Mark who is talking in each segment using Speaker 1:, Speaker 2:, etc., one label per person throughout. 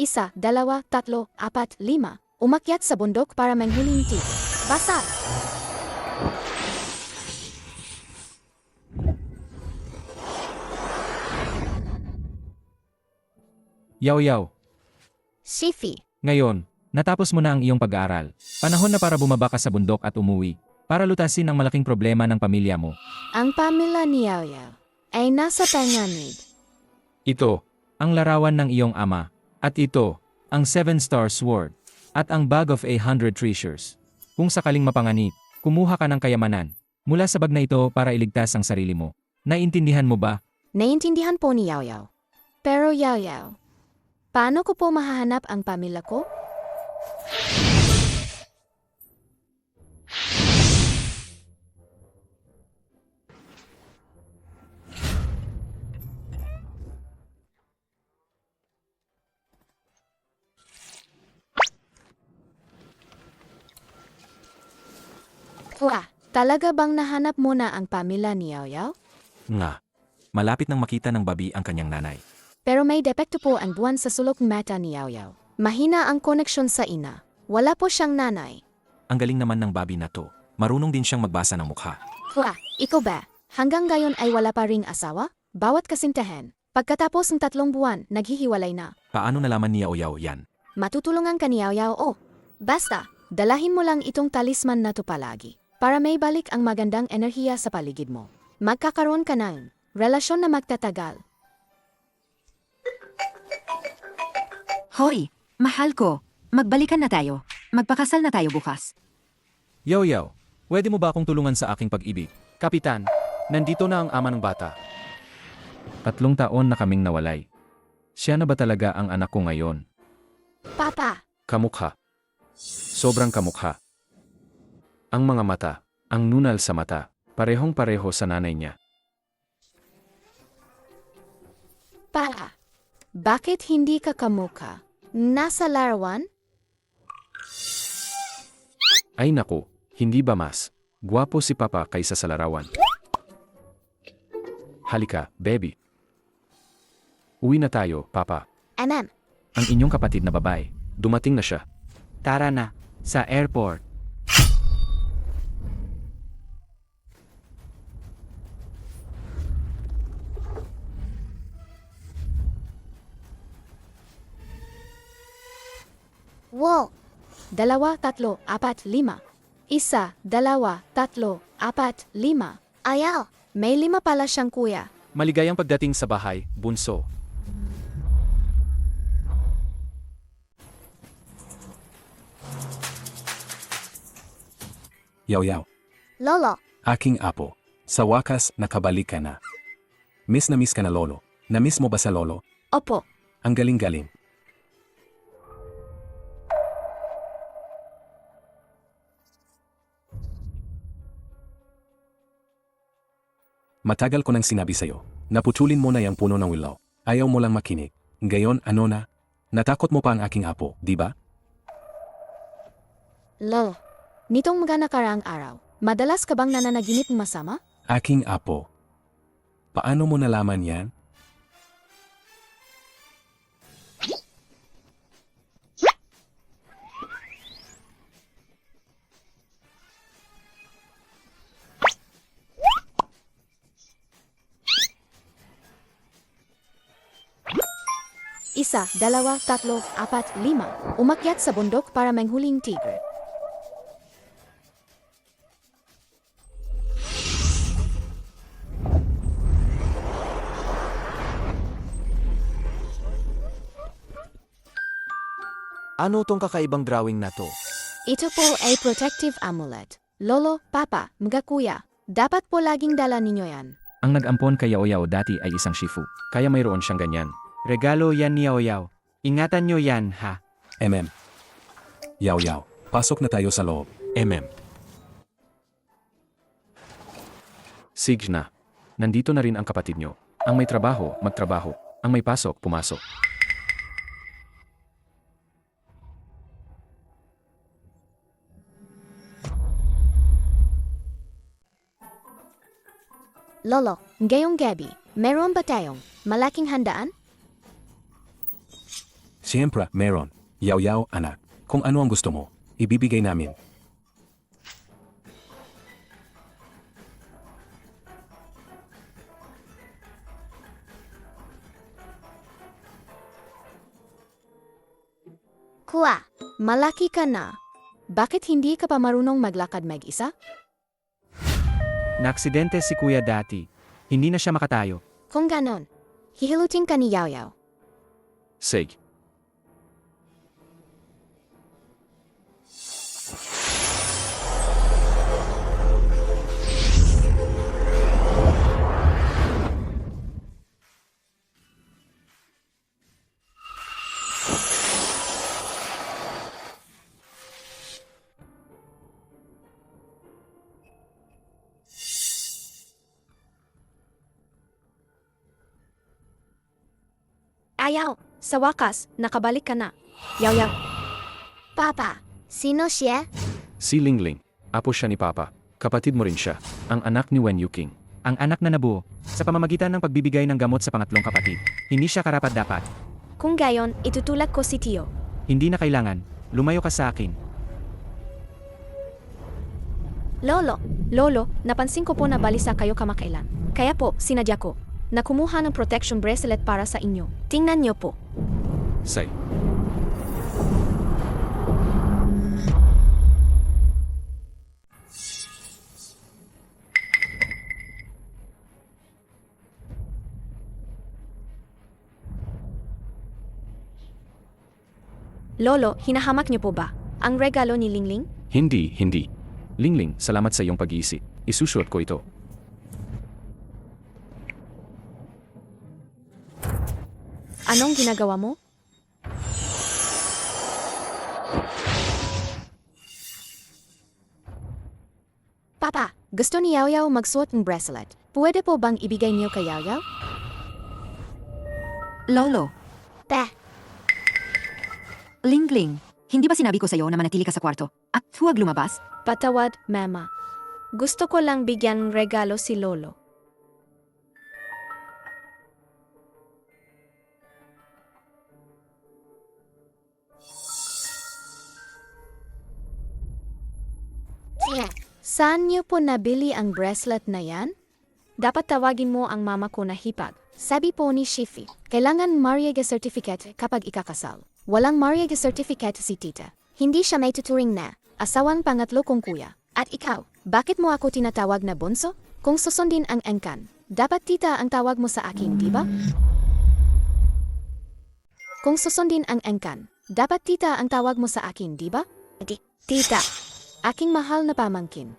Speaker 1: 1, 2, 3, 4, 5. Umakyat sa bundok para manghuling tigre. Basal!
Speaker 2: Yaw-yaw,
Speaker 1: Shifi.
Speaker 2: ngayon, natapos mo na ang iyong pag-aaral. Panahon na para bumaba ka sa bundok at umuwi, para lutasin ang malaking problema ng pamilya mo.
Speaker 1: Ang pamilya ni Yao Yao ay nasa Tanganid.
Speaker 2: Ito, ang larawan ng iyong ama. At ito, ang 7-star sword. At ang bag of 100 treasures. Kung sakaling mapanganib, kumuha ka ng kayamanan mula sa bag na ito para iligtas ang sarili mo. Naiintindihan mo ba?
Speaker 1: Naiintindihan po ni Yao Yao. Pero Yao Yao, paano ko po mahahanap ang pamilya ko? Wah, talaga bang nahanap mo na ang pamilya ni Yao Yao?
Speaker 3: Nga. Malapit nang makita ng babi ang kanyang nanay.
Speaker 1: Pero may depekto po ang buwan sa sulok mata ni Yao Yao. Mahina ang koneksyon sa ina. Wala po siyang nanay.
Speaker 3: Ang galing naman ng babi na to. Marunong din siyang magbasa ng mukha.
Speaker 1: Wah, ikaw ba? Hanggang ngayon ay wala pa ring asawa? Bawat kasintahan. Pagkatapos ng 3 buwan, naghihiwalay na.
Speaker 3: Paano nalaman ni Yao Yao yan?
Speaker 1: Matutulungan ka ni Yao Yao o. Basta, dalahin mo lang itong talisman na to palagi. Para may balik ang magandang enerhiya sa paligid mo. Magkakaroon ka ng relasyon na magtatagal.
Speaker 4: Hoy, mahal ko. Magbalikan na tayo. Magpakasal na tayo bukas.
Speaker 2: Yaw-yaw, pwede mo ba akong tulungan sa aking pag-ibig? Kapitan, nandito na ang ama ng bata. 3 taon na kaming nawalay. Siya na ba talaga ang anak ko ngayon?
Speaker 1: Papa,
Speaker 2: Kamukha. Sobrang kamukha. Ang mga mata, ang nunal sa mata, parehong-pareho sa nanay niya.
Speaker 1: para. Bakit hindi ka kamukha? Nasa larawan?
Speaker 2: Ay naku, hindi ba mas gwapo si Papa kaysa sa larawan? Halika, baby. Uwi na tayo, Papa.
Speaker 1: Anam,
Speaker 2: Ang inyong kapatid na babae, dumating na siya. Tara na, sa airport.
Speaker 1: wow. 2, 3, 4, 5. 1, 2, 3, 4, 5. Ayaw, may 5 pala siyang kuya.
Speaker 2: Maligayang pagdating sa bahay, bunso.
Speaker 5: Yaw-yaw,
Speaker 1: Lolo,
Speaker 5: aking apo, sa wakas nakabalik ka na. Miss na miss ka na lolo. Na-miss mo ba sa lolo?
Speaker 1: opo.
Speaker 5: Ang galing-galing. Matagal ko nang sinabi sa'yo, naputulin mo na yung puno ng willow. Ayaw mo lang makinig. Ngayon, ano na? Natakot mo pa ang aking apo, di ba?
Speaker 1: Lolo, nitong mga nakaraang araw, madalas ka bang nananaginip ng masama?
Speaker 5: Aking apo. Paano mo nalaman yan?
Speaker 1: Isa, 2, 3, 4, 5. Umakyat sa bundok para manghuling tigre.
Speaker 3: Ano tong kakaibang drawing na to?
Speaker 1: Ito po ay protective amulet. Lolo, Papa, mga kuya, dapat po laging dala ninyo yan.
Speaker 2: Ang nag-ampon kay Yaoyao dati ay isang shifu, kaya mayroon siyang ganyan. Regalo yan ni Yaoyao. Ingatan nyo yan, ha?
Speaker 5: Yaw-yaw, pasok na tayo sa loob.
Speaker 2: Sige na. Nandito na rin ang kapatid nyo. Ang may trabaho, magtrabaho. Ang may pasok, pumasok.
Speaker 1: Lolo, ngayong gabi, meron ba tayong malaking handaan?
Speaker 5: Siyempre, meron. Yaw-yaw, anak. Kung ano ang gusto mo, ibibigay namin.
Speaker 1: Kuya, malaki ka na. Bakit hindi ka pa marunong maglakad mag-isa?
Speaker 2: Naaksidente si kuya dati. Hindi na siya makatayo.
Speaker 1: Kung ganon, hihilutin ka ni Yaw Yaw.
Speaker 3: Sige.
Speaker 1: Ayaw, sa wakas, nakabalik ka na. Yaw Yaw. Papa, sino siya?
Speaker 3: Si Lingling. Apo siya ni Papa. Kapatid mo rin siya. Ang anak ni Wen Yuking.
Speaker 2: Ang anak na nabuo sa pamamagitan ng pagbibigay ng gamot sa pangatlong kapatid. Hindi siya karapat-dapat.
Speaker 1: Kung gayon, itutulak ko si Tio.
Speaker 2: Hindi na kailangan. Lumayo ka sa akin.
Speaker 1: Lolo, napansin ko po na balisa kayo kamakailan. Kaya po, sinadya ko na kumuha ng protection bracelet para sa inyo. Tingnan niyo po.
Speaker 3: Sige.
Speaker 1: Lolo, hinahamak niyo po ba ang regalo ni Lingling?
Speaker 3: Hindi. Lingling, salamat sa iyong pag-iisip. Isusuot ko ito.
Speaker 1: Anong ginagawa mo? Papa, gusto ni Yaw Yaw magsuot ng bracelet. Pwede po bang ibigay niyo kay Yaw Yaw?
Speaker 4: Lolo,
Speaker 1: Te,
Speaker 4: Lingling, hindi ba sinabi ko sa'yo na manatili ka sa kwarto? At huwag lumabas?
Speaker 1: patawad, Mama. Gusto ko lang bigyan ng regalo si Lolo. Saan niyo po nabili ang bracelet na yan? Dapat tawagin mo ang mama ko na hipag. Sabi po ni Shifi, kailangan Mariega certificate kapag ikakasal. Walang Mariega certificate si tita. Hindi siya may tuturing na asawang pangatlo kong kuya. At ikaw, bakit mo ako tinatawag na bunso? Kung susundin ang angkan, dapat tita ang tawag mo sa akin, di ba? Kung susundin ang angkan, dapat tita ang tawag mo sa akin, di ba? Tita, aking mahal na pamangkin.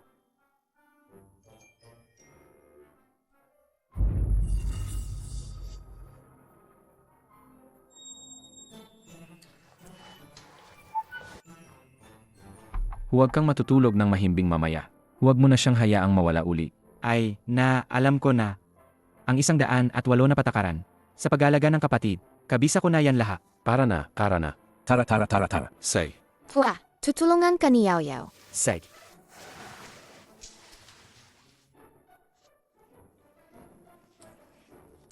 Speaker 2: Huwag kang matutulog ng mahimbing mamaya. Huwag mo na siyang hayaang mawala uli. Ay, alam ko na. Ang 108 na patakaran. Sa pag-aalaga ng kapatid, kabisa ko na yan lahat.
Speaker 3: Para na.
Speaker 5: Tara.
Speaker 3: Sige.
Speaker 1: Pua, tutulungan ka ni Yaw Yaw.
Speaker 2: Sige.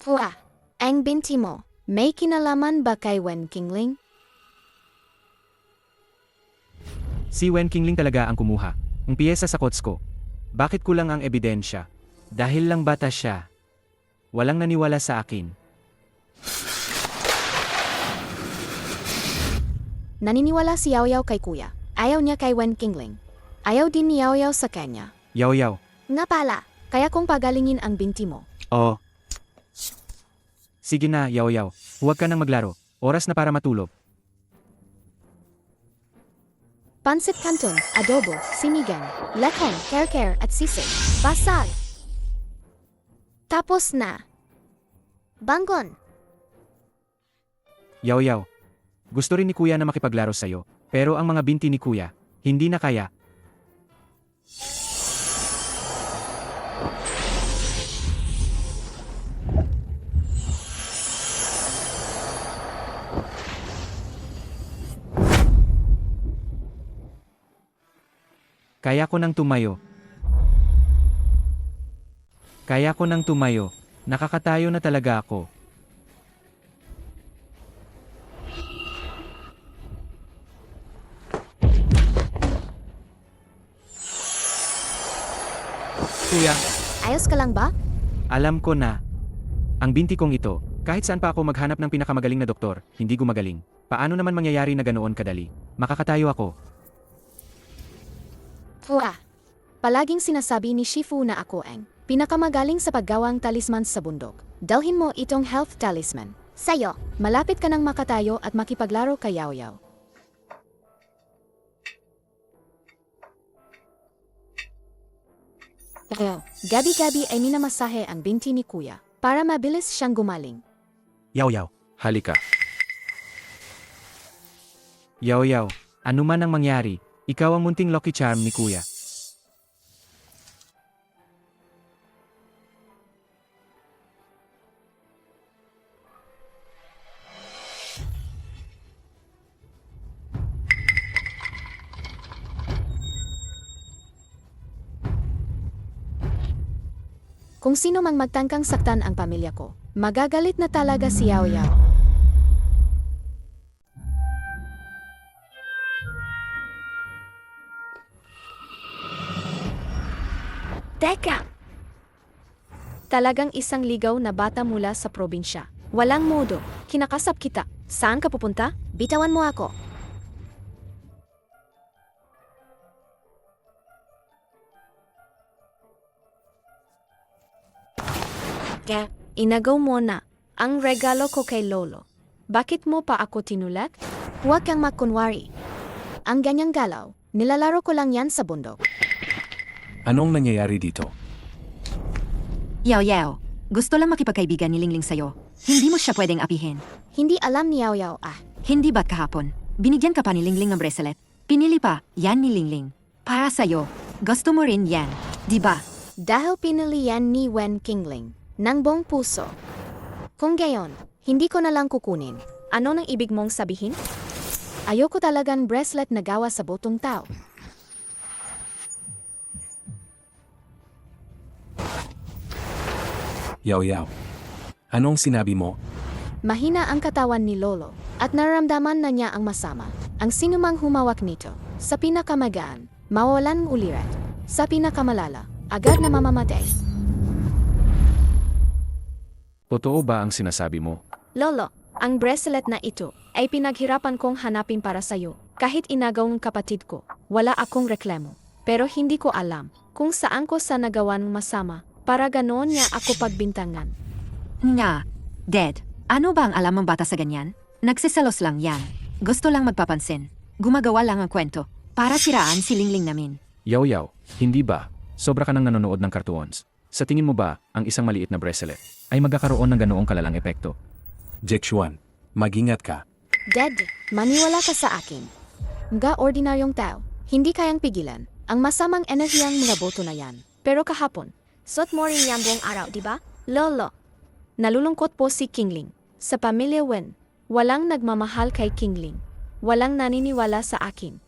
Speaker 1: Pua, ang binti mo, may kinalaman ba kay Wen Qingling?
Speaker 2: Si Wen Qingling talaga ang kumuha. Ang piyesa sa kots ko. Bakit kulang ang ebidensya? Dahil lang bata siya. Walang naniwala sa akin.
Speaker 1: Naniniwala si Yaw Yaw kay kuya. Ayaw niya kay Wen Qingling. Ayaw din ni Yaw Yaw sa kanya.
Speaker 2: Yaw.
Speaker 1: Nga pala, kaya kong pagalingin ang binti mo.
Speaker 2: Oh. Sige na, Yaw. Huwag ka nang maglaro. Oras na para matulog.
Speaker 1: Pansit canton, adobo, sinigang, lekong, kerker at sisig. Basag. Tapos na. Bangon.
Speaker 2: Yaw. Gusto rin ni kuya na makipaglaro sa'yo. Pero ang mga binti ni kuya, hindi na kaya. Kaya ko nang tumayo. Nakakatayo na talaga ako. Kuya,
Speaker 1: Ayos ka lang ba?
Speaker 2: alam ko na. Ang binti kong ito, kahit saan pa ako maghanap ng pinakamagaling na doktor, hindi gumagaling. Paano naman mangyayari na ganoon kadali? Makakatayo ako.
Speaker 1: Hua! Palaging sinasabi ni Shifu na ako ang pinakamagaling sa paggawang talisman sa bundok. Dalhin mo itong health talisman. Sa'yo, malapit ka nang makatayo at makipaglaro kay Yao Yao. Gabi-gabi ay minamasahe ang binti ni Kuya para mabilis siyang gumaling.
Speaker 2: Yaw-yaw.
Speaker 3: Halika.
Speaker 2: Yaw-yaw. Ano man ang mangyari, ikaw ang munting lucky charm ni Kuya.
Speaker 1: Kung sino mang magtangkang saktan ang pamilya ko, magagalit na talaga si Yao Yao. Teka! Talagang isang ligaw na bata mula sa probinsya. Walang modo, kinakasap kita. Saan ka pupunta? Bitawan mo ako. Inagaw mo na ang regalo ko kay Lolo. Bakit mo pa ako tinulak? Huwag kang makunwari. Ang ganyang galaw, nilalaro ko lang yan sa bundok.
Speaker 5: Anong nangyayari dito?
Speaker 4: Yao Yao, gusto lang makipagkaibigan ni Lingling sa'yo. Hindi mo siya pwedeng apihin.
Speaker 1: Hindi alam ni Yao Yao
Speaker 4: Hindi ba't kahapon? Binigyan ka pa ni Lingling ng bracelet. Pinili pa, yan ni Lingling. Para sa'yo. Gusto mo rin yan, di ba?
Speaker 1: Dahil pinili yan ni Wen Qingling ng buong puso. Kung gayon, hindi ko na lang kukunin. Ano nang ibig mong sabihin? Ayoko talagang bracelet na gawa sa botong tao.
Speaker 5: Yao Yao. Anong sinabi mo?
Speaker 1: Mahina ang katawan ni Lolo at nararamdaman na niya ang masama. Ang sinumang humawak nito, sa pinakamagaan, mawalan ulirat. Sa pinakamalala, agad na mamamatay.
Speaker 3: Totoo ba ang sinasabi mo?
Speaker 1: Lolo, ang bracelet na ito ay pinaghirapan kong hanapin para sa'yo. Kahit inagaw ng kapatid ko, wala akong reklamo. Pero hindi ko alam kung saan ko sa nagawan masama para ganoon niya ako pagbintangan.
Speaker 4: Nga, Dad, ano ba ang alam ng bata sa ganyan? Nagsiselos lang yan. Gusto lang magpapansin. Gumagawa lang ang kwento para siraan si Lingling namin.
Speaker 3: Yaw-yaw, hindi ba? Sobra ka nang nanonood ng cartoons. Sa tingin mo ba, ang isang maliit na bracelet ay magkakaroon ng ganoong kalalang epekto?
Speaker 5: Jexuan, mag-ingat ka.
Speaker 1: Dad, maniwala ka sa akin. Mga ordinaryong tao, hindi kayang pigilan ang masamang enerhiyang mga boto na yan. Pero kahapon, suot mo rin yan buong araw, di ba? Lolo, nalulungkot po si Qingling. Sa pamilya Wen, walang nagmamahal kay Qingling. Walang naniniwala sa akin.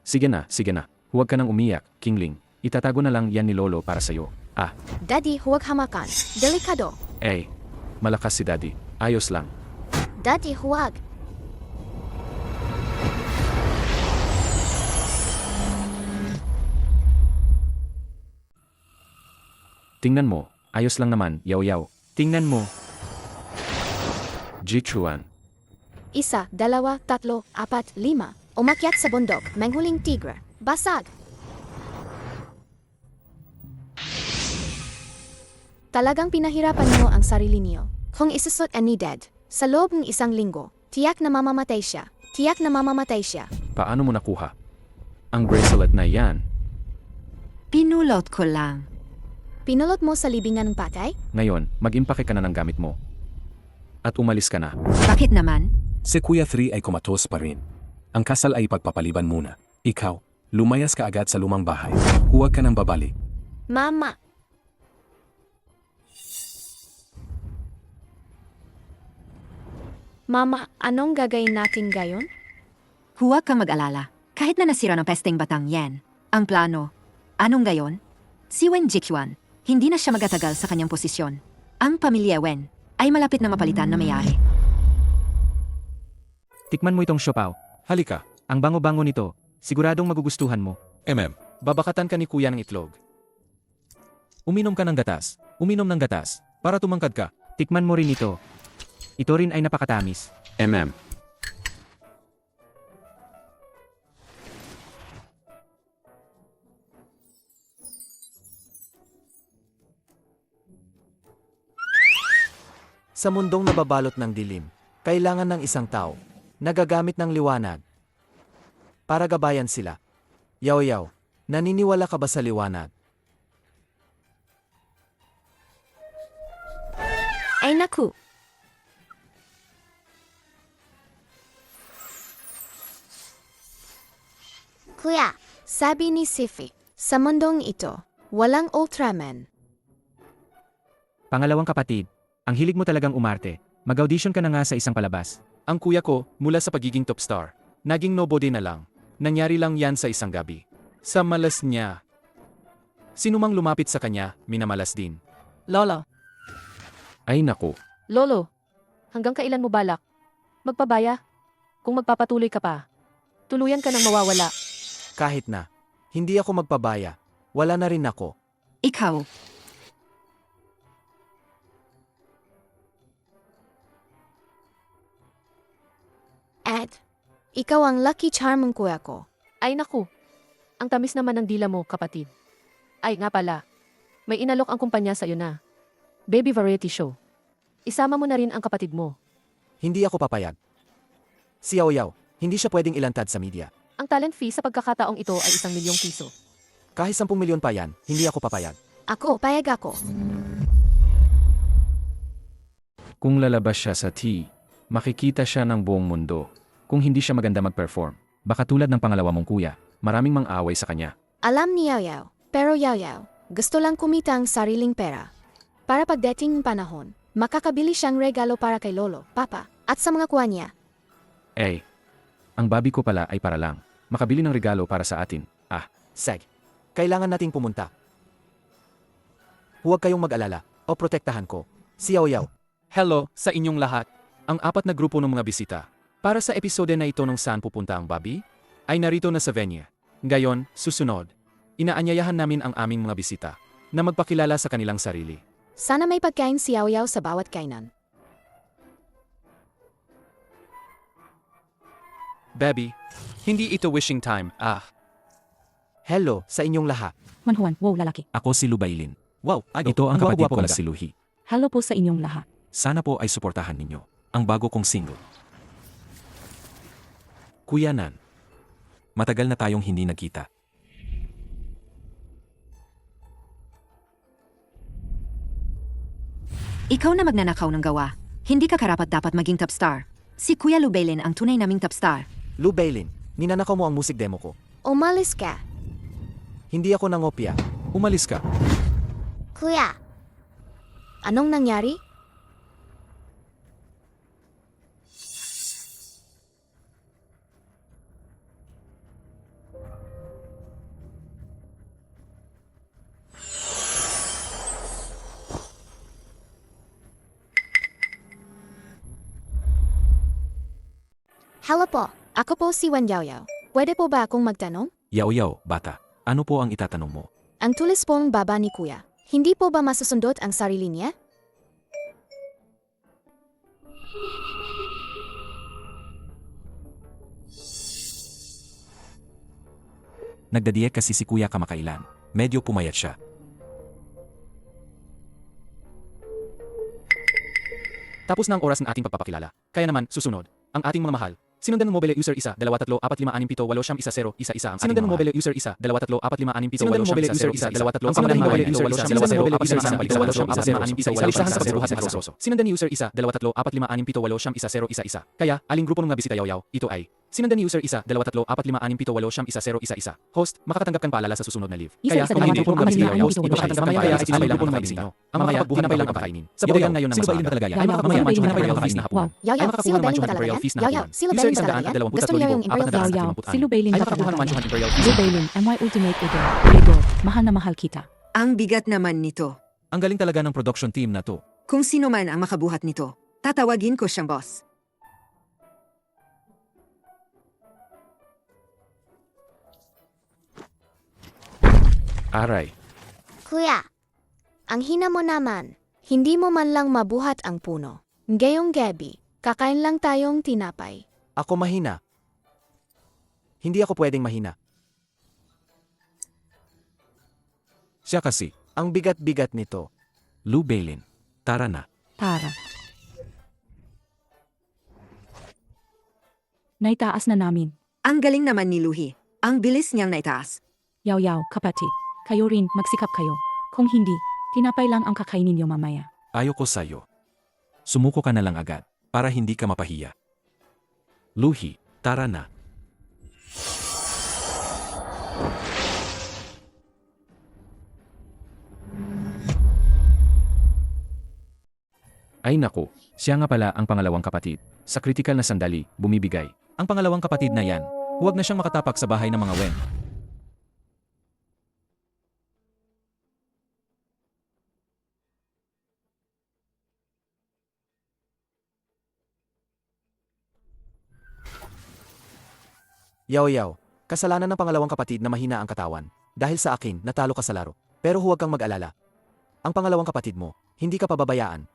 Speaker 3: Sige na, sige na. Huwag ka nang umiyak, Qingling. Itatago na lang yan ni Lolo para sa'yo. Ah,
Speaker 1: Daddy, huwag hamakan. Delikado.
Speaker 3: malakas si Daddy. Ayos lang.
Speaker 1: Daddy, huwag.
Speaker 3: Tingnan mo, ayos lang naman, yaw-yaw.
Speaker 2: Tingnan mo,
Speaker 3: Jichuan.
Speaker 1: 1, 2, 3, 4, 5. Umakyat sa bundok, manghuling tigre. Basag. Talagang pinahirapan mo ang sarili niyo. Kung isusot ni Dad, sa loob ng isang linggo, tiyak na mamamatay siya. Tiyak na mamamatay siya.
Speaker 3: Paano mo nakuha ang bracelet na yan?
Speaker 4: Pinulot ko lang.
Speaker 1: Pinulot mo sa libingan ng patay?
Speaker 3: Ngayon, mag-impake ka na ng gamit mo. At umalis ka na.
Speaker 4: Bakit naman?
Speaker 5: Si Kuya 3 ay kumatos pa rin. Ang kasal ay pagpapaliban muna. Ikaw, lumayas ka agad sa lumang bahay. Huwag ka nang babalik.
Speaker 1: Mama! Mama, anong gagawin natin gayon?
Speaker 4: Huwag kang mag-alala. Kahit na nasira ng pesteng batang yan. Ang plano. Anong gayon? Si Wen Jichuan, hindi na siya magatagal sa kanyang posisyon. Ang pamilya Wen ay malapit na mapalitan na may-ari.
Speaker 2: tikman mo itong siopaw.
Speaker 3: Halika.
Speaker 2: Ang bango-bango nito, siguradong magugustuhan mo.
Speaker 3: MM.
Speaker 2: Babakatan ka ni Kuya ng itlog. Uminom ka ng gatas. Uminom ng gatas. Para tumangkad ka.
Speaker 3: Tikman mo rin ito. Ito rin ay napakatamis.
Speaker 6: Sa mundong nababalot ng dilim, kailangan ng isang tao na gagamit ng liwanag para gabayan sila. Yaw-yaw, naniniwala ka ba sa liwanag?
Speaker 1: Ay naku! Kuya, sabi ni Sifi, sa mundong ito, walang Ultraman.
Speaker 3: Pangalawang kapatid, ang hilig mo talagang umarte. Mag-audition ka na nga sa isang palabas.
Speaker 5: Ang kuya ko, mula sa pagiging top star, naging nobody na lang. Nangyari lang yan sa isang gabi. Sa malas niya. Sinumang lumapit sa kanya, minamalas din.
Speaker 7: Lola,
Speaker 5: Ay nako.
Speaker 7: Lolo, hanggang kailan mo balak? Magpabaya? Kung magpapatuloy ka pa, tuluyan ka nang mawawala.
Speaker 6: Kahit na, hindi ako magpabaya. Wala na rin ako.
Speaker 4: Ikaw,
Speaker 1: Ed, ikaw ang lucky charm ng kuya ko.
Speaker 7: Ay naku, ang tamis naman ng dila mo, kapatid. Ay nga pala, may inalok ang kumpanya sa'yo na. Baby Variety Show. Isama mo na rin ang kapatid mo.
Speaker 6: Hindi ako papayag. Si Yaw-Yaw, hindi siya pwedeng ilantad sa media.
Speaker 7: Ang talent fee sa pagkakataong ito ay 1 milyong piso.
Speaker 6: Kahit 10 milyon pa yan, hindi ako papayag.
Speaker 1: Ako, payag ako.
Speaker 3: Kung lalabas siya sa T, makikita siya ng buong mundo. Kung hindi siya maganda mag-perform, baka tulad ng pangalawa mong kuya, maraming mang-away sa kanya.
Speaker 1: Alam ni Yaw-Yaw, pero Yaw-Yaw, gusto lang kumita ang sariling pera. Para pagdating ng panahon, makakabili siyang regalo para kay Lolo, Papa, at sa mga kuwa niya.
Speaker 3: Ang babi ko pala ay para lang. Makabili ng regalo para sa atin.
Speaker 6: Seg, kailangan nating pumunta. Huwag kayong mag-alala, o protektahan ko. Si Yaw-Yaw,
Speaker 5: Hello sa inyong lahat. Ang 4 na grupo ng mga bisita. Para sa episode na ito ng Saan Pupunta ang Babi, ay narito na sa venue. Ngayon, susunod, inaanyayahan namin ang aming mga bisita na magpakilala sa kanilang sarili.
Speaker 1: Sana may pagkain si Yaw-Yaw sa bawat kainan.
Speaker 5: Baby, hindi ito wishing time.
Speaker 6: hello sa inyong lahat.
Speaker 8: Manhuan, wow, lalaki.
Speaker 2: Ako si Lubailin.
Speaker 6: Wow,
Speaker 2: Ito ang kapatid
Speaker 6: gwapo
Speaker 2: ko na
Speaker 6: talaga.
Speaker 2: si Luhi.
Speaker 8: Hello po sa inyong lahat.
Speaker 2: Sana po ay suportahan ninyo ang bago kong single. Kuya Nan, matagal na tayong hindi nagkita.
Speaker 4: ikaw na magnanakaw ng gawa. Hindi ka karapat dapat maging top star. Si Kuya Lubailin ang tunay naming top star.
Speaker 6: Lou Bailin, ninanakaw mo ang musik demo ko.
Speaker 1: Umalis ka.
Speaker 6: Hindi ako nangopya.
Speaker 2: Umalis ka.
Speaker 1: Kuya, anong nangyari? Hello po, ako po si Wan Yaw-Yaw. Pwede po ba akong magtanong?
Speaker 2: Yaw-yaw, bata. Ano po ang itatanong mo?
Speaker 1: Ang tulis pong baba ni Kuya, hindi po ba masusundot ang sarili niya?
Speaker 2: Nagdadiet kasi si kuya kamakailan. Medyo pumayat siya.
Speaker 5: Tapos na ang oras ng ating pagpapakilala. Kaya naman, susunod, ang ating mga mahal. Sinundan mo mobile user 1, 2, 3, 4, 5, 6, 7, 8, 10, 1, 1 ang sinundan mo mobile user 1, 2, 3, 4, 5, 6, 7, 8, 10, 1, 1 sinundan ni user 1, 2, 3, 4, 5, 6, 7, 8, 10, 1, 1 Kaya, aling grupo ng mga bisita Yaw-Yaw, ito ay sinundan ni user 1, 2, 3, 4, 5, 6, 7, 8, 10, 1, 1 Host, makakatanggap kang paalala sa susunod na live. Kaya, kung hindi grupo ng mga bisita Yaw-Yaw, ito mamaya kaya ay grupo ng mga bisita nyo. Ang mga pagbuhanapay lang ang pakainin. Sa bayan ngayon ng mas maaga.
Speaker 2: talaga
Speaker 5: Ay mamaya manchuhanapay lang ang feast na hapunan.
Speaker 1: Yaw-Yaw,
Speaker 5: Ay
Speaker 1: sila
Speaker 5: makakakuha ng
Speaker 1: Belling ba
Speaker 5: Manchuhan
Speaker 1: talaga
Speaker 5: Imperial
Speaker 1: yan?
Speaker 5: Feast na
Speaker 1: Yaw-Yaw,
Speaker 5: hapunan.
Speaker 1: sila
Speaker 5: User
Speaker 1: Belling
Speaker 5: 1,
Speaker 1: ba talaga yan?
Speaker 5: 2,
Speaker 1: Gusto niyo yung Imperial Feast?
Speaker 8: Yaw-Yaw, si Lubailin
Speaker 5: Ay
Speaker 8: ba
Speaker 5: makakakuha ng
Speaker 8: talaga?
Speaker 5: Manchuhan Imperial Feast.
Speaker 8: Lubailin, MY Ultimate Idol. Idol, mahal na mahal kita.
Speaker 4: Ang bigat naman nito.
Speaker 2: Ang galing talaga ng production team na to.
Speaker 4: Kung sino man ang makabuhat nito, tatawagin ko siyang boss.
Speaker 3: Aray,
Speaker 1: Kuya, Ang hina mo naman. Hindi mo man lang mabuhat ang puno. Ngayong gabi, kakain lang tayong tinapay.
Speaker 6: Ako mahina. Hindi ako pwedeng mahina.
Speaker 3: Siya kasi,
Speaker 6: Ang bigat-bigat nito.
Speaker 3: Lou Bailin. Tara na.
Speaker 8: Tara. Naitaas na namin.
Speaker 4: Ang galing naman ni Luhi. Ang bilis niyang naitaas.
Speaker 8: Yaw-yaw, kapatid. Kayo rin, magsikap kayo. Kung hindi, tinapay lang ang kakainin niyo mamaya.
Speaker 3: Ayoko sa'yo. Sumuko ka na lang agad, para hindi ka mapahiya. Luhi, tara na. Ay naku, siya nga pala ang pangalawang kapatid. Sa kritikal na sandali, bumibigay.
Speaker 2: Ang pangalawang kapatid na yan, huwag na siyang makatapak sa bahay ng mga Wen.
Speaker 6: Yaw-yaw, kasalanan ng pangalawang kapatid na mahina ang katawan. Dahil sa akin, natalo ka sa laro. Pero huwag kang mag-alala. Ang pangalawang kapatid mo, hindi ka pababayaan.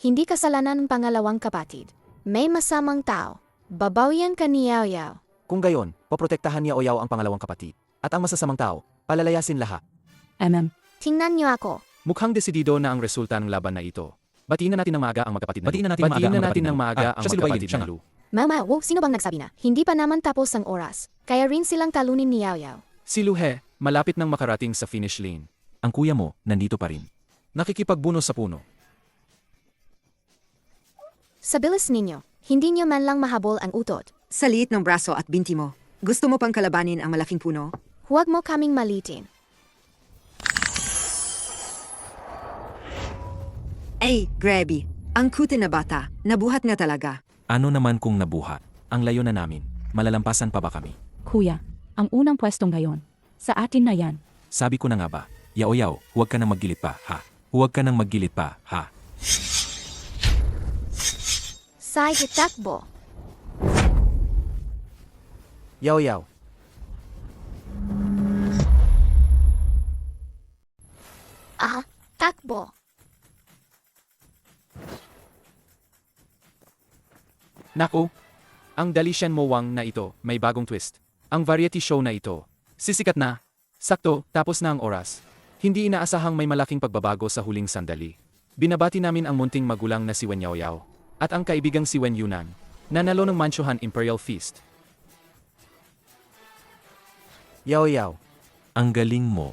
Speaker 1: Hindi kasalanan ng pangalawang kapatid. May masamang tao. Babawian ka ni Yao Yao.
Speaker 6: Kung gayon, poprotektahan ni Yaw-yaw ang pangalawang kapatid. At ang masasamang tao, palalayasin lahat.
Speaker 1: Tingnan niyo ako.
Speaker 5: Mukhang desidido na ang resulta ng laban na ito. Batiin na natin ng maaga ang magkapatid na
Speaker 2: Batiin
Speaker 5: Lu.
Speaker 2: na natin ng maaga ang
Speaker 5: natin
Speaker 2: magkapatid
Speaker 5: ng
Speaker 2: na Lu.
Speaker 5: maaga ang
Speaker 2: Siya si Lu Bailin,
Speaker 5: magkapatid
Speaker 2: siya
Speaker 5: na
Speaker 2: nga.
Speaker 5: Lu.
Speaker 1: Mama, wow, sino bang nagsabi na? Hindi pa naman tapos ang oras. Kaya rin silang talunin ni Yao Yao.
Speaker 5: Si Luhe, malapit nang makarating sa finish lane.
Speaker 3: Ang kuya mo, nandito pa rin.
Speaker 5: Nakikipagbuno sa puno.
Speaker 1: Sa bilis ninyo, hindi niyo man lang mahabol ang utot.
Speaker 4: Sa liit ng braso at binti mo. Gusto mo pang kalabanin ang malaking puno?
Speaker 1: Huwag mo kaming malitin.
Speaker 4: Ay, grabe. Ang cute na bata. Nabuhat nga talaga.
Speaker 3: Ano naman kung nabuhat? Ang layo na namin. Malalampasan pa ba kami?
Speaker 8: Kuya, ang unang pwestong ngayon. Sa atin na yan.
Speaker 3: Sabi ko na nga ba, Yaw-yaw, huwag ka nang maggilit pa, ha? Huwag ka nang maggilit pa, ha?
Speaker 1: Say hitakbo.
Speaker 6: Yaw-yaw,
Speaker 1: Takbo.
Speaker 5: Naku, ang Dalishan Mowang na ito, may bagong twist. Ang variety show na ito. Sisikat na. Sakto, tapos na ang oras. Hindi inaasahang may malaking pagbabago sa huling sandali. Binabati namin ang munting magulang na si Wen Yaoyao at ang kaibigang si Wen Yunan, nanalo ng Manchuhan Imperial Feast.
Speaker 6: yaw-yaw.
Speaker 3: Ang galing mo.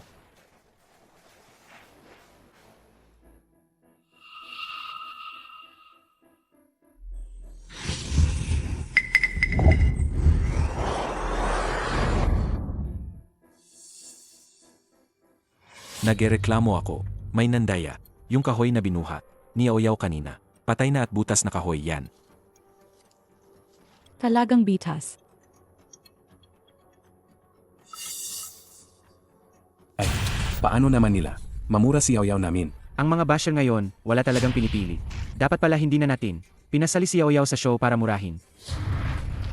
Speaker 3: Nagreklamo ako. May nandaya. Yung kahoy na binuhat. Ni Yaoyao kanina. Patay na at butas na kahoy yan.
Speaker 8: Talagang bitas.
Speaker 9: Paano naman nila? Mamura si Yaoyao namin.
Speaker 5: Ang mga basher ngayon, wala talagang pinipili. Dapat pala hindi na natin. Pinasali si Yaoyao sa show para murahin.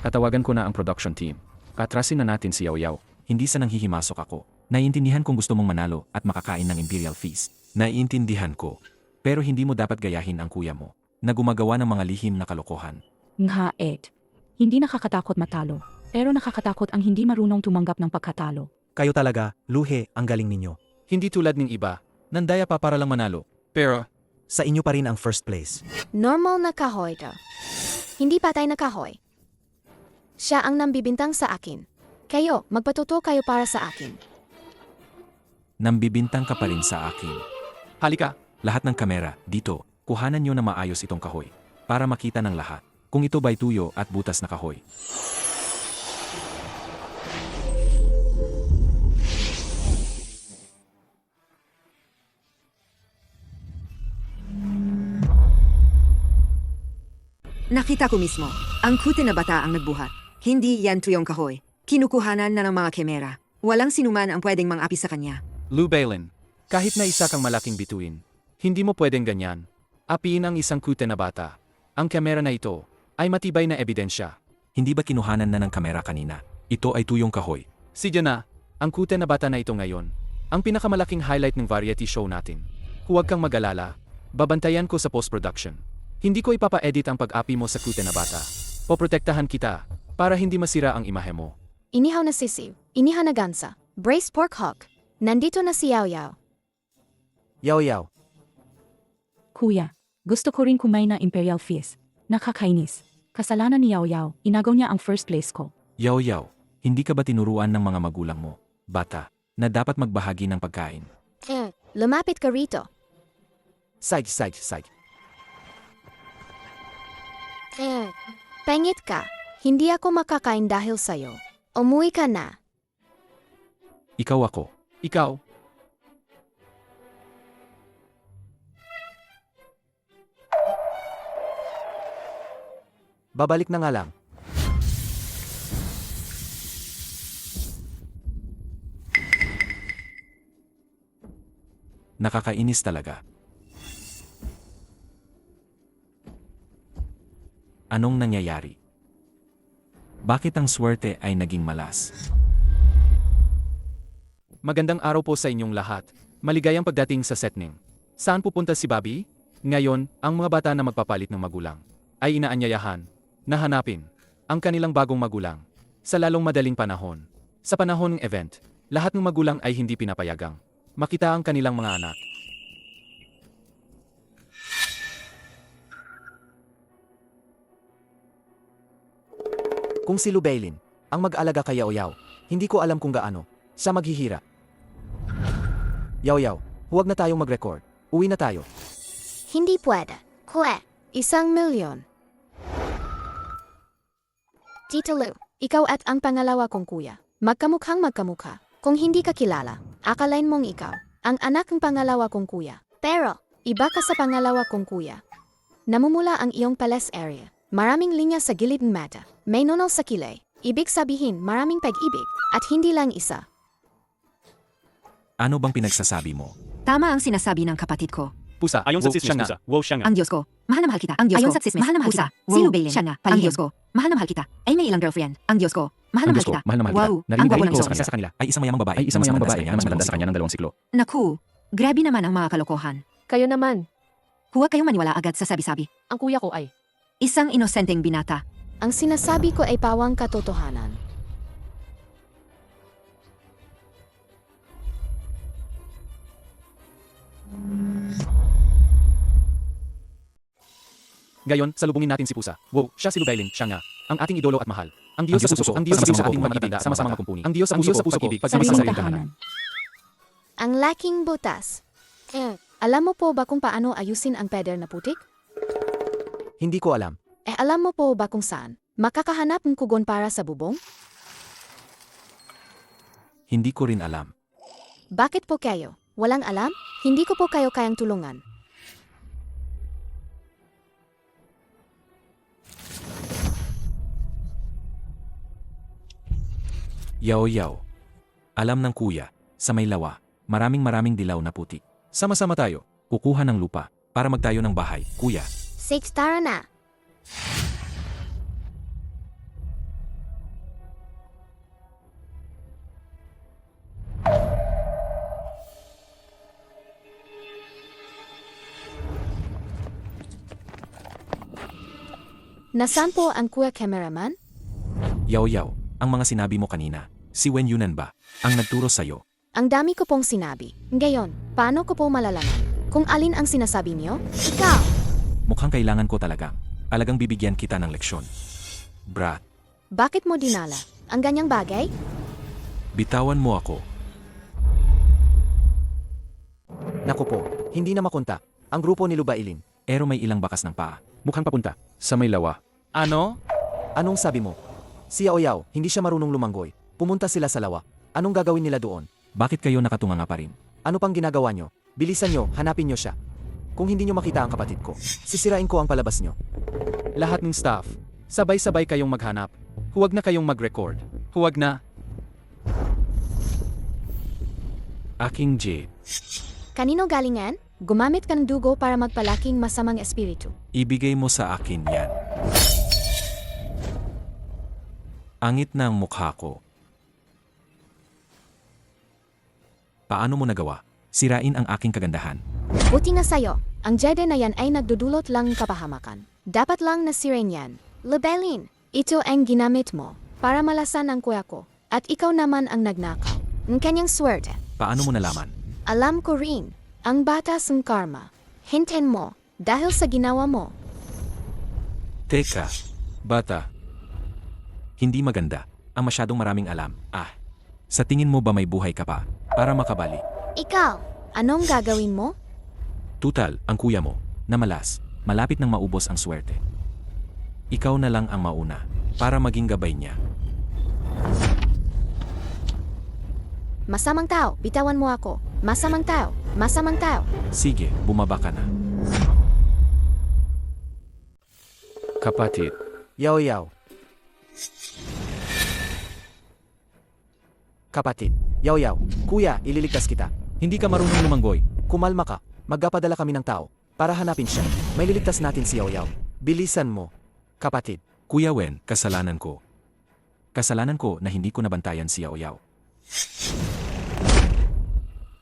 Speaker 3: Tatawagan ko na ang production team. Katrasin na natin si Yaoyao. Hindi sa nanghihimasok ako. Naiintindihan kung gusto mong manalo at makakain ng Imperial Feast. Naiintindihan ko. Pero hindi mo dapat gayahin ang kuya mo na gumagawa ng mga lihim na kalokohan.
Speaker 8: Nga Ed. Hindi nakakatakot matalo. Pero nakakatakot ang hindi marunong tumanggap ng pagkatalo.
Speaker 6: Kayo talaga, Luhe, ang galing ninyo.
Speaker 5: Hindi tulad ng iba.
Speaker 2: Nandaya pa para lang manalo.
Speaker 5: Pero,
Speaker 6: Sa inyo pa rin ang first place.
Speaker 1: Normal na kahoy to. Hindi patay na kahoy. Siya ang nambibintang sa akin. Kayo, magpatuto kayo para sa akin.
Speaker 3: Nambibintang ka pa rin sa akin.
Speaker 5: halika.
Speaker 3: Lahat ng kamera, dito, kuhanan nyo na maayos itong kahoy. Para makita ng lahat. Kung ito ba'y tuyo at butas na kahoy.
Speaker 4: Nakita ko mismo. Ang cute na bata ang nagbuhat. Hindi yan tuyong kahoy. Kinukuhanan na ng mga kamera. Walang sinuman ang pwedeng mang-api sa kanya.
Speaker 5: Lou Bailin, kahit na isa kang malaking bituin, hindi mo pwedeng ganyan. Apiin ang isang kute na bata. Ang kamera na ito ay matibay na ebidensya.
Speaker 3: Hindi ba kinuhanan na ng kamera kanina? Ito ay tuyong kahoy.
Speaker 5: Si Jana, ang kute na bata na ito ngayon, ang pinakamalaking highlight ng variety show natin. Huwag kang mag-alala. Babantayan ko sa post-production. Hindi ko ipapa-edit ang pag-api mo sa cute na bata. Poprotektahan kita para hindi masira ang imahe mo.
Speaker 1: Inihaw na sisiw, inihaw na gansa, braised pork hock. Nandito na si Yao Yao.
Speaker 6: Yaw yaw.
Speaker 8: Kuya, gusto ko rin kumain ng Imperial Feast. Nakakainis. Kasalanan ni Yao Yao, inagaw niya ang first place ko.
Speaker 3: Yaw yaw, hindi ka ba tinuruan ng mga magulang mo, bata, na dapat magbahagi ng pagkain?
Speaker 1: Lumapit ka rito.
Speaker 6: Side, side, side.
Speaker 1: Pengit ka. Hindi ako makakain dahil sa'yo. Umuwi ka na.
Speaker 3: Ikaw ako.
Speaker 5: Ikaw,
Speaker 6: Babalik na nga lang.
Speaker 3: Nakakainis talaga. Anong nangyayari? Bakit ang swerte ay naging malas?
Speaker 5: magandang araw po sa inyong lahat. Maligayang pagdating sa setning. Saan pupunta si Bobby? Ngayon, ang mga bata na magpapalit ng magulang ay inaanyayahan na hanapin ang kanilang bagong magulang sa lalong madaling panahon. Sa panahon ng event, lahat ng magulang ay hindi pinapayagang makita ang kanilang mga anak.
Speaker 6: Kung si Lubailin ang mag-alaga kay Yao Yao, hindi ko alam kung gaano siya maghihira. Yao Yao, huwag na tayong mag-record. Uwi na tayo.
Speaker 1: Hindi pwede. Kwe, 1,000,000. Tito Lou, ikaw at ang pangalawa kong kuya. Magkamukhang magkamukha. Kung hindi ka kilala, akalain mong ikaw, ang anak ng pangalawa kong kuya. Pero, iba ka sa pangalawa kong kuya. Namumula ang iyong palace area. Maraming linya sa gilid ng mata. May nunal sa kilay. Ibig sabihin maraming pag-ibig, at hindi lang isa.
Speaker 3: Ano bang pinagsasabi mo?
Speaker 4: Tama ang sinasabi ng kapatid ko.
Speaker 5: Pusa, ayon sa siya nga. Wow siya nga.
Speaker 4: Ang Diyos ko, mahal na mahal kita. Ang Diyos
Speaker 5: Ayon
Speaker 4: ko,
Speaker 5: sa tsismis,
Speaker 4: mahal na mahal
Speaker 5: pusa,
Speaker 4: kita. Si
Speaker 5: wow,
Speaker 4: Lubailin,
Speaker 5: siya
Speaker 4: nga,
Speaker 5: palihim.
Speaker 4: ang Diyos ko, mahal na mahal kita. Ay may ilang girlfriend. Ang Diyos ko, mahal na mahal kita. Wow, ang gwapo ng
Speaker 3: ko
Speaker 4: iso.
Speaker 3: sa kanila. Ay isang mayamang babae. na mas maganda sa kanya ng dalawang siklo.
Speaker 4: Naku, grabe naman ang mga kalokohan.
Speaker 7: Kayo naman,
Speaker 4: Huwag kayong maniwala agad sa sabi-sabi.
Speaker 7: ang kuya ko ay.
Speaker 4: Isang inosenteng binata.
Speaker 1: Ang sinasabi ko ay pawang katotohanan.
Speaker 5: Ngayon, salubungin natin si Pusa. Wow, siya si Lubailin, siya nga. Ang ating idolo at mahal. Ang Diyos sa puso ko, ang Diyos sa puso ko, ating pag-ibig, sama-sama makumpuni. Ang Diyos sa puso ko, pag-ibig,
Speaker 8: Sariling
Speaker 5: pag-ibig,
Speaker 8: tahanan.
Speaker 1: Ang laking butas. Alam mo po ba kung paano ayusin ang peder na putik?
Speaker 6: Hindi ko alam.
Speaker 1: Alam mo po ba kung saan? Makakahanap ng kugon para sa bubong?
Speaker 3: Hindi ko rin alam.
Speaker 1: Bakit po kayo? Walang alam? Hindi ko po kayo kayang tulungan.
Speaker 3: Yao Yao. Alam ng kuya, sa may lawa, maraming dilaw na putik. Sama-sama tayo, kukuha ng lupa, para magtayo ng bahay, kuya.
Speaker 1: Six, tara na. Nasaan po ang kuya cameraman?
Speaker 3: Yao Yao, ang mga sinabi mo kanina, si Wen Yunan ba, ang nagturo sa'yo?
Speaker 1: Ang dami ko pong sinabi. Ngayon, paano ko po malalaman kung alin ang sinasabi niyo? Ikaw!
Speaker 3: Mukhang kailangan ko talagang, alagang bibigyan kita ng leksyon. Brat,
Speaker 1: Bakit mo dinala? Ang ganyang bagay?
Speaker 3: bitawan mo ako.
Speaker 6: Naku po, hindi na makontak. Ang grupo ni Lubailin.
Speaker 3: Pero may ilang bakas ng paa.
Speaker 5: Mukhang papunta. Sa may lawa. Ano?
Speaker 6: Anong sabi mo? Si Yao Yao, hindi siya marunong lumanggoy. Pumunta sila sa lawa. Anong gagawin nila doon?
Speaker 3: Bakit kayo nakatunganga pa rin?
Speaker 6: Ano pang ginagawa nyo? Bilisan nyo, hanapin nyo siya. Kung hindi nyo makita ang kapatid ko, sisirain ko ang palabas nyo.
Speaker 5: Lahat ng staff, sabay-sabay kayong maghanap. Huwag na kayong mag-record. Huwag na.
Speaker 3: Aking Jade,
Speaker 1: Kanino galingan? Gumamit ka ng dugo para magpalaking masamang espiritu.
Speaker 3: ibigay mo sa akin yan. Angit na ang mukha ko. Paano mo nagawa? Sirain ang aking kagandahan.
Speaker 1: Buti nga sa'yo, ang Jedi na yan ay nagdudulot lang kapahamakan. Dapat lang nasirin yan. Lebelin, ito ang ginamit mo para malasan ang kuya ko. At ikaw naman ang nagnakaw. Ang kanyang swerte.
Speaker 3: Paano mo nalaman?
Speaker 1: Alam ko rin, ang batas ng karma. Hintayin mo, dahil sa ginawa mo.
Speaker 3: Teka, bata. Hindi maganda. Ang masyadong maraming alam. Sa tingin mo ba may buhay ka pa? Para makabali.
Speaker 1: Ikaw, anong gagawin mo?
Speaker 3: Tutal, ang kuya mo, na malas, malapit nang maubos ang swerte. Ikaw na lang ang mauna, para maging gabay niya.
Speaker 1: Masamang tao, bitawan mo ako. Masamang tao, masamang tao.
Speaker 3: Sige, bumaba ka na. Kapatid,
Speaker 6: Yao Yao. Kapatid, Yao Yao. Kuya, ililigtas kita.
Speaker 2: Hindi ka marunong lumanggoy.
Speaker 6: Kumalma ka. Magpapadala kami ng tao para hanapin siya. May liligtas natin si Yao Yao. Bilisan mo. Kapatid,
Speaker 3: Kuya Wen, kasalanan ko. Kasalanan ko na hindi ko nabantayan si Yao Yao.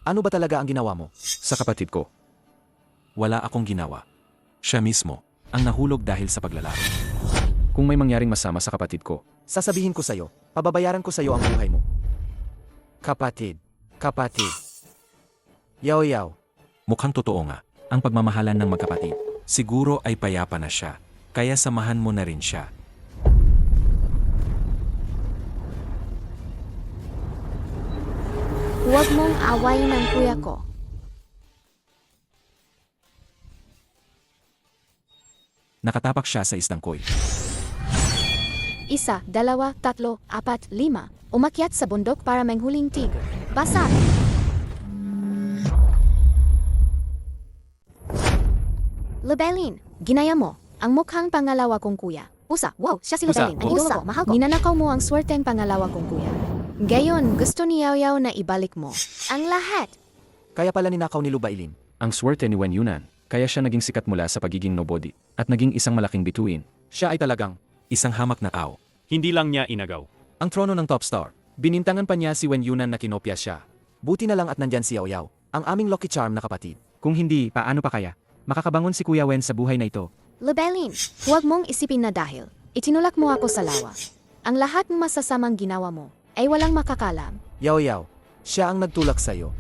Speaker 6: ano ba talaga ang ginawa mo?
Speaker 3: Sa kapatid ko, wala akong ginawa. Siya mismo, ang nahulog dahil sa paglalaro.
Speaker 5: Kung may mangyaring masama sa kapatid ko,
Speaker 6: Sasabihin ko sa'yo, pababayaran ko sa'yo ang buhay mo. Kapatid, Yao Yao.
Speaker 3: Mukhang totoo nga, ang pagmamahalan ng magkapatid. Siguro ay payapa na siya, kaya samahan mo na rin siya.
Speaker 1: Huwag mong awayin ang kuya ko.
Speaker 3: Nakatapak siya sa isdang koy.
Speaker 1: 1, 2, 3, 4, 5. Umakyat sa bundok para manghuling tigre. Basa! Lebelin, ginaya mo. Ang mukhang pangalawa kong kuya. Usa, wow, siya si
Speaker 5: Usa,
Speaker 1: Lebelin. Ang
Speaker 5: wow.
Speaker 1: idolo ko, mahal ko. Ninanakaw mo ang swerteng pangalawa kong kuya. Gayon, gusto ni Yao Yao na ibalik mo. Ang lahat.
Speaker 6: Kaya pala ninakaw ni Lubailin.
Speaker 5: ang swerte ni Wen Yunan, kaya siya naging sikat mula sa pagiging nobody, at naging isang malaking bituin.
Speaker 2: Siya ay talagang
Speaker 3: Isang hamak na tao.
Speaker 10: Hindi lang niya inagaw.
Speaker 2: ang trono ng top star. Binintangan pa niya si Wen Yunan na kinopya siya.
Speaker 6: Buti na lang at nandyan si Yao Yao, ang aming Lucky Charm na kapatid.
Speaker 2: Kung hindi, paano pa kaya? Makakabangon si Kuya Wen sa buhay na ito.
Speaker 1: Lebelin, huwag mong isipin na dahil itinulak mo ako sa lawa. Ang lahat ng masasamang ginawa mo ay walang makakalam.
Speaker 6: Yao Yao, siya ang nagtulak sa'yo.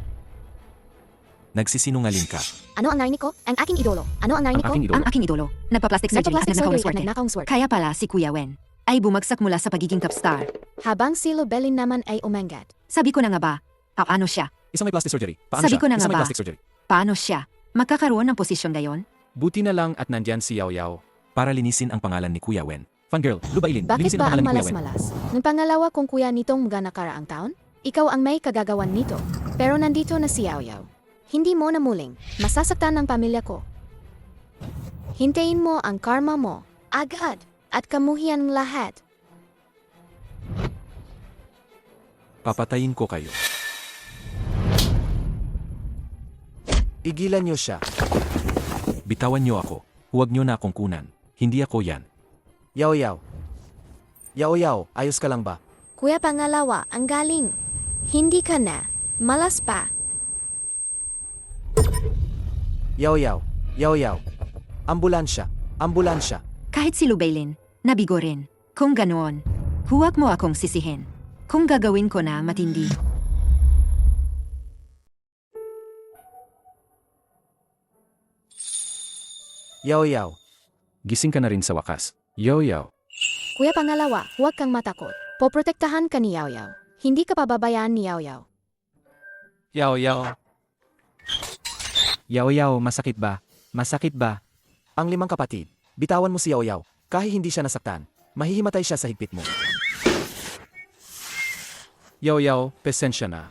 Speaker 3: Nagsisinungaling ka.
Speaker 1: Ano ang narinig ko? Ang aking idolo. Ano ang narinig ko?
Speaker 5: Ang aking idolo.
Speaker 4: Ang aking idolo, nagpa-plastic surgery at
Speaker 1: Nagpa-plastic
Speaker 4: nagnakaw ng
Speaker 1: surgery at
Speaker 4: swerte.
Speaker 1: nagnakaw ng swerte.
Speaker 4: Kaya pala si Kuya Wen ay bumagsak mula sa pagiging top star.
Speaker 1: Habang si Lebelin naman ay umangat.
Speaker 4: Sabi ko na nga ba, paano siya?
Speaker 2: Isang may plastic surgery. Paano
Speaker 4: Sabi
Speaker 2: siya?
Speaker 4: ko na nga
Speaker 2: Isang may
Speaker 4: ba?
Speaker 2: plastic surgery.
Speaker 4: Paano siya? Magkakaroon ng posisyon gayon?
Speaker 2: Buti na lang at nandyan si Yao Yao.
Speaker 3: Para linisin ang pangalan ni Kuya Wen.
Speaker 2: Fangirl, Lubailin,
Speaker 1: Bakit
Speaker 2: linisin
Speaker 1: ba
Speaker 2: ang
Speaker 1: ang
Speaker 2: pangalan ni Kuya Wen.
Speaker 1: malas-malas? Nung pangalawa kong kuya nitong mga nakaraang taon, ikaw ang may kagagawan nito. Pero nandito na si Yao Yao. Hindi mo na muling masasaktan ng pamilya ko. Hintayin mo ang karma mo, agad, at kamuhian ng lahat.
Speaker 3: Papatayin ko kayo.
Speaker 6: Igilan niyo siya.
Speaker 3: Bitawan niyo ako. Huwag niyo na akong kunan. Hindi ako yan.
Speaker 6: Yao Yao. Yao Yao, ayos ka lang ba?
Speaker 1: Kuya pangalawa, ang galing. Hindi ka na. Malas pa.
Speaker 6: Yao Yao. Yao Yao. Ambulansya. Ambulansya.
Speaker 4: Kahit si Lubailin, nabigo rin. Kung ganoon, huwag mo akong sisihin. Kung gagawin ko na matindi.
Speaker 6: Yao Yao.
Speaker 5: Gising ka na rin sa wakas. Yo yo.
Speaker 1: Kuya pangalawa, huwag kang matakot. Poprotektahan ka ni Yao Yao. Hindi ka pababayaan ni Yao Yao.
Speaker 2: Yao Yao. Yao Yao, masakit ba? Masakit ba?
Speaker 6: Ang 5 kapatid. Bitawan mo si Yao Yao. Kahit hindi siya nasaktan, mahihimatay siya sa higpit mo.
Speaker 2: Yao Yao, pesensya na.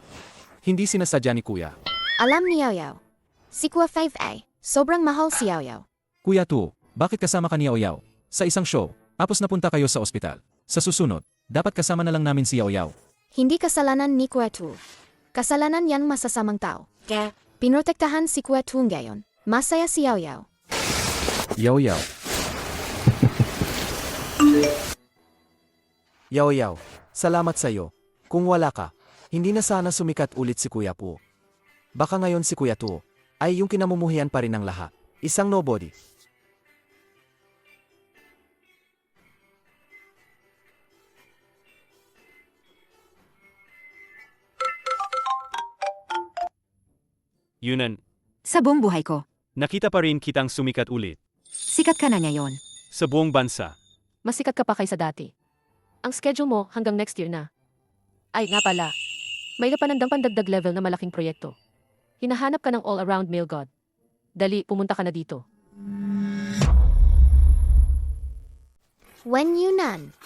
Speaker 2: Hindi sinasadya ni Kuya.
Speaker 1: Alam ni Yao Yao. Si Kuya 5 ay, sobrang mahal si Yao Yao.
Speaker 2: Kuya 2, bakit kasama ka ni Yao Yao? Sa isang show, tapos napunta kayo sa ospital. Sa susunod, dapat kasama na lang namin si Yao Yao.
Speaker 1: Hindi kasalanan ni Kuya Tu. Kasalanan yan masasamang tao. Pinotektahan si Kuya Tu ngayon. Masaya si Yao Yao.
Speaker 5: Yo yo.
Speaker 6: Yao Yao, salamat sa'yo. Kung wala ka, hindi na sana sumikat ulit si Kuya Po. Baka ngayon si Kuya Tuo ay yung kinamumuhian pa rin ng lahat. Isang nobody.
Speaker 10: Yunan,
Speaker 4: Sa buong buhay ko,
Speaker 10: nakita pa rin kitang sumikat ulit.
Speaker 4: sikat ka na ngayon.
Speaker 10: Sa buong bansa.
Speaker 7: Mas sikat ka pa kaysa dati. Ang schedule mo hanggang next year na. Ay, nga pala. May kapanandang pandagdag level na malaking proyekto. Hinahanap ka ng all-around male god. Dali, pumunta ka na dito.
Speaker 1: When Yunan.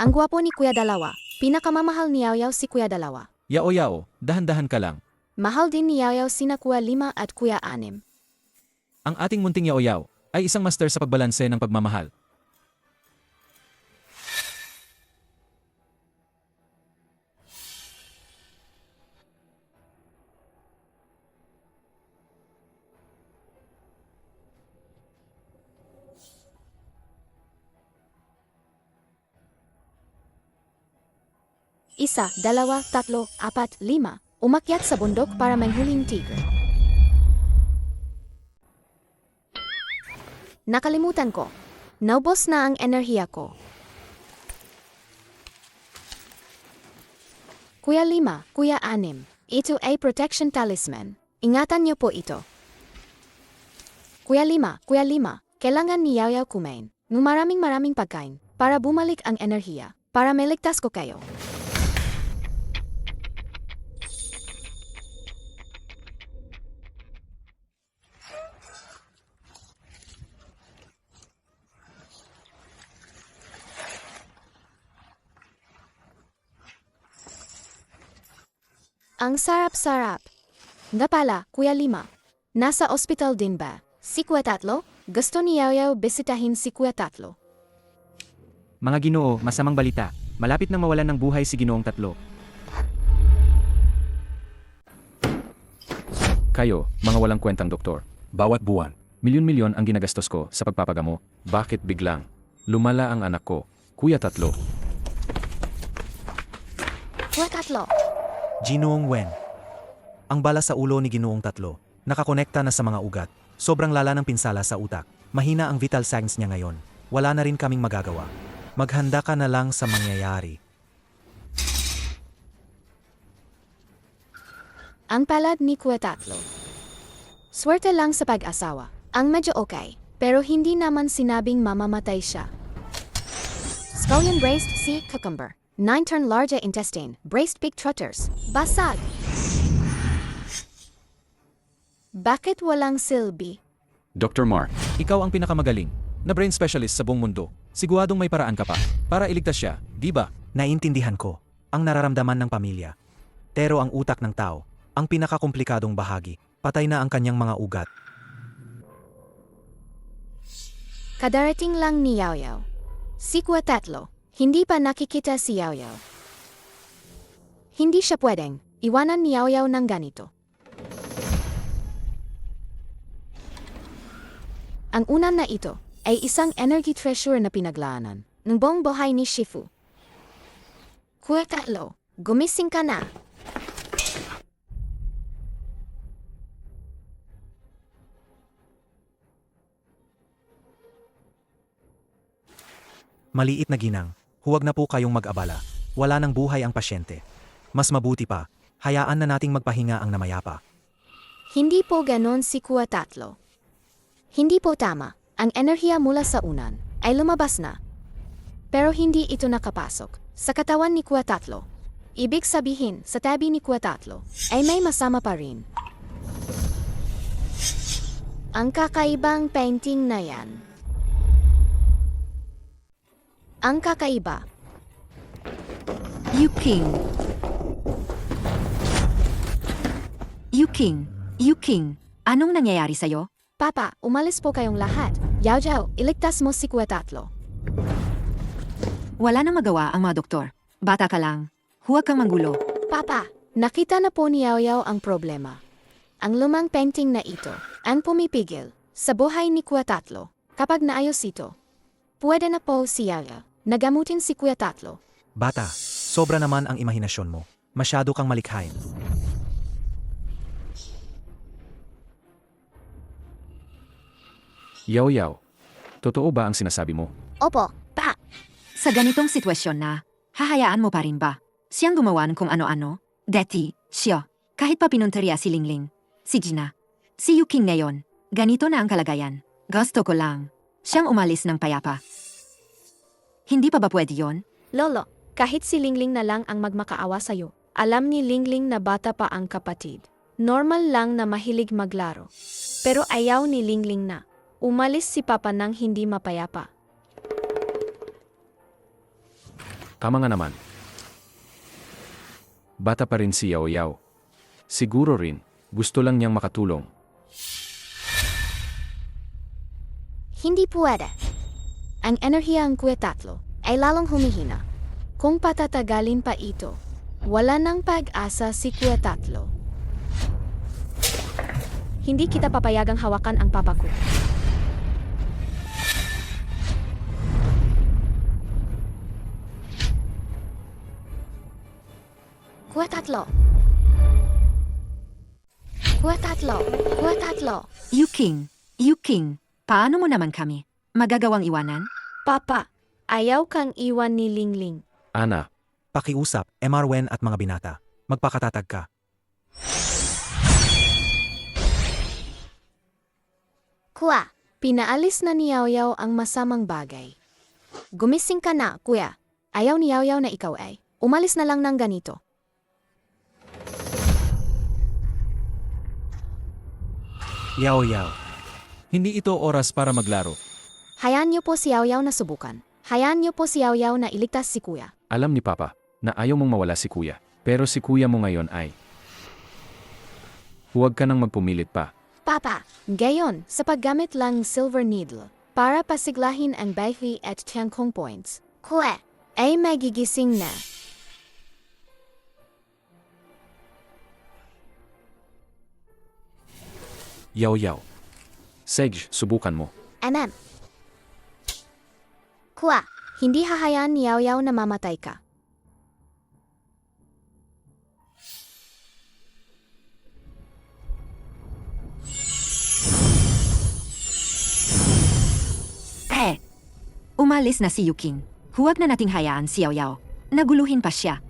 Speaker 1: Ang gwapo ni Kuya Dalawa. Pinakamamahal ni Yaw Yaw si Kuya Dalawa.
Speaker 2: Yao, dahan-dahan ka lang.
Speaker 1: Mahal din ni Yaw Yaw sina Kuya 5 at Kuya 6.
Speaker 2: Ang ating munting Yao ay isang master sa pagbalanse ng pagmamahal.
Speaker 1: Isa, dalawa, tatlo, apat, lima. Umakyat sa bundok para manghuling tigre. Nakalimutan ko. Naubos na ang enerhiya ko. Kuya 5, Kuya 6. Ito ay protection talisman. Ingatan niyo po ito. Kuya 5, Kuya 5. Kailangan ni Yaw Yaw kumain ng maraming pagkain para bumalik ang enerhiya, para meligtas ko kayo. Ang sarap-sarap. Nga pala, Kuya 5. Nasa ospital din ba? Si Kuya 3? Gusto ni Yaw Yaw bisitahin si Kuya 3.
Speaker 2: Mga Ginoo, masamang balita. Malapit nang mawalan ng buhay si Ginoong 3. Kayo, mga walang kwentang doktor.
Speaker 9: Bawat buwan.
Speaker 2: Milyon-milyon ang ginagastos ko sa pagpapagamo.
Speaker 3: Bakit biglang? Lumala ang anak ko. Kuya 3.
Speaker 1: Kuya 3.
Speaker 6: Ginoong Wen. Ang bala sa ulo ni Ginoong 3. Nakakonekta na sa mga ugat. Sobrang lala ng pinsala sa utak. Mahina ang vital signs niya ngayon. Wala na rin kaming magagawa. Maghanda ka na lang sa mangyayari.
Speaker 1: Ang palad ni Kuya 3. Swerte lang sa pag-asawa. Ang medyo okay, pero hindi naman sinabing mamamatay siya. Scallion braised sea cucumber. 9-turn large intestine. Braised pig trotters. Basag! Bakit walang silbi?
Speaker 9: Dr. Mark,
Speaker 2: Ikaw ang pinakamagaling na brain specialist sa buong mundo. Siguradong may paraan ka pa para iligtas siya, di ba?
Speaker 6: Naintindihan ko ang nararamdaman ng pamilya. Pero ang utak ng tao, ang pinakakomplikadong bahagi. Patay na ang kanyang mga ugat.
Speaker 1: Kadarating lang ni Yaw Yaw. Si Kuya 3. Hindi pa nakikita si Yaw Yaw. Hindi siya pwedeng iwanan ni Yaw Yaw ng ganito. Ang una na ito ay isang energy treasure na pinaglaanan ng buong buhay ni Shifu. Kuya 3, gumising ka na.
Speaker 6: Maliit na ginang, huwag na po kayong mag-abala. Wala nang buhay ang pasyente. Mas mabuti pa, hayaan na nating magpahinga ang namayapa.
Speaker 1: Hindi po ganon si Kuya 3. Hindi po tama. Ang enerhiya mula sa unan ay lumabas na. Pero hindi ito nakapasok sa katawan ni Kuya 3. Ibig sabihin, sa tabi ni Kuya 3 ay may masama pa rin. Ang kakaibang painting na yan. Ang kakaiba.
Speaker 4: Yuking. Yuking. Anong nangyayari sa'yo?
Speaker 1: Papa, umalis po kayong lahat. Yaw Yaw, iligtas mo si Kuya 3.
Speaker 4: Wala nang magawa ang mga doktor. Bata ka lang. Huwag kang manggulo.
Speaker 1: Papa, nakita na po ni Yaw Yaw ang problema. Ang lumang painting na ito, ang pumipigil. Sa buhay ni Kuya Tatlo, kapag naayos ito, pwede na po si Yaoyao nagamutin si Kuya Tatlo.
Speaker 6: Bata, sobra naman ang imahinasyon mo. Masyado kang malikhain.
Speaker 3: Yaw, totoo ba ang sinasabi mo?
Speaker 1: Opo, pa.
Speaker 4: Sa ganitong sitwasyon na, hahayaan mo pa rin ba? Siyang gumawa ng kung ano-ano? Deti, siya, kahit pa pinunteriya si Lingling, si Gina, si Yuking ngayon, ganito na ang kalagayan. Gusto ko lang, siyang umalis ng payapa. Hindi pa ba pwede yon?
Speaker 1: Lolo, kahit si Lingling na lang ang magmakaawa sa'yo, alam ni Lingling na bata pa ang kapatid. Normal lang na mahilig maglaro. Pero ayaw ni Lingling na. Umalis si Papa nang hindi mapayapa.
Speaker 3: Tama nga naman. Bata pa rin si Yaoyao. Siguro rin, gusto lang niyang makatulong.
Speaker 1: Hindi pwede. Ang enerhiya ng Kuya Tatlo ay lalong humihina. Kung patatagalin pa ito, wala nang pag-asa si Kuya Tatlo. Hindi kita papayagang hawakan ang papa ko. Kuya Tatlo. Kuya Tatlo. Kuya Tatlo.
Speaker 4: Yuking, paano mo naman kami? Magagawang iwanan?
Speaker 1: Papa, ayaw kang iwan ni Lingling.
Speaker 3: Ana,
Speaker 6: Pakiusap, Emarwen at mga binata. Magpakatatag ka.
Speaker 1: Kuya, pinaalis na ni Yaoyao ang masamang bagay. Gumising ka na, kuya. Ayaw ni Yaoyao na ikaw ay umalis na lang ng ganito.
Speaker 6: Yaoyao.
Speaker 2: Hindi ito oras para maglaro.
Speaker 1: Hayaan niyo po si Yaoyao na subukan. Hayaan niyo po si Yaoyao na iligtas si kuya.
Speaker 3: alam ni Papa na ayaw mong mawala si Kuya. Pero si Kuya mo ngayon ay... Huwag ka nang magpumilit pa.
Speaker 1: Papa, gayon sa paggamit lang silver needle para pasiglahin ang Baihui at Tiangkong points. Kuya, ay magigising na.
Speaker 3: Yaw. Sej, subukan mo.
Speaker 1: Kuya, hindi hahayaan ni Yaoyao na mamatay ka.
Speaker 4: Umalis na si Yuking. Huwag na nating hayaan si Yaoyao. Naguluhin pa siya.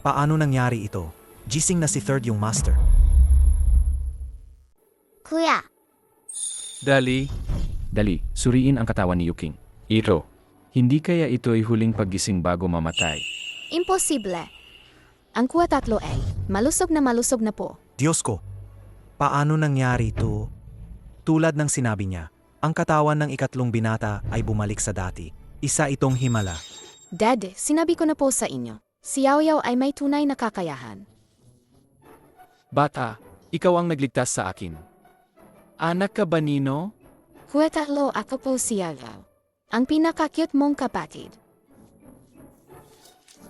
Speaker 6: Paano nangyari ito? Gising na si Third yung master.
Speaker 1: Kuya,
Speaker 10: Dali.
Speaker 3: Dali, suriin ang katawan ni Yuking. Ito. Hindi kaya ito'y huling paggising bago mamatay.
Speaker 1: imposible. Ang Kuya Tatlo ay malusog na po.
Speaker 6: Diyos ko, paano nangyari ito? Tulad ng sinabi niya, ang katawan ng ikatlong binata ay bumalik sa dati. Isa itong himala.
Speaker 1: Dad, sinabi ko na po sa inyo. Si Yaoyao ay may tunay na kakayahan.
Speaker 5: Bata, ikaw ang nagligtas sa akin. Anak ka ba, Nino?
Speaker 1: Kuya Tatlo, ako po si Yaoyao. Ang pinaka-cute mong kapatid.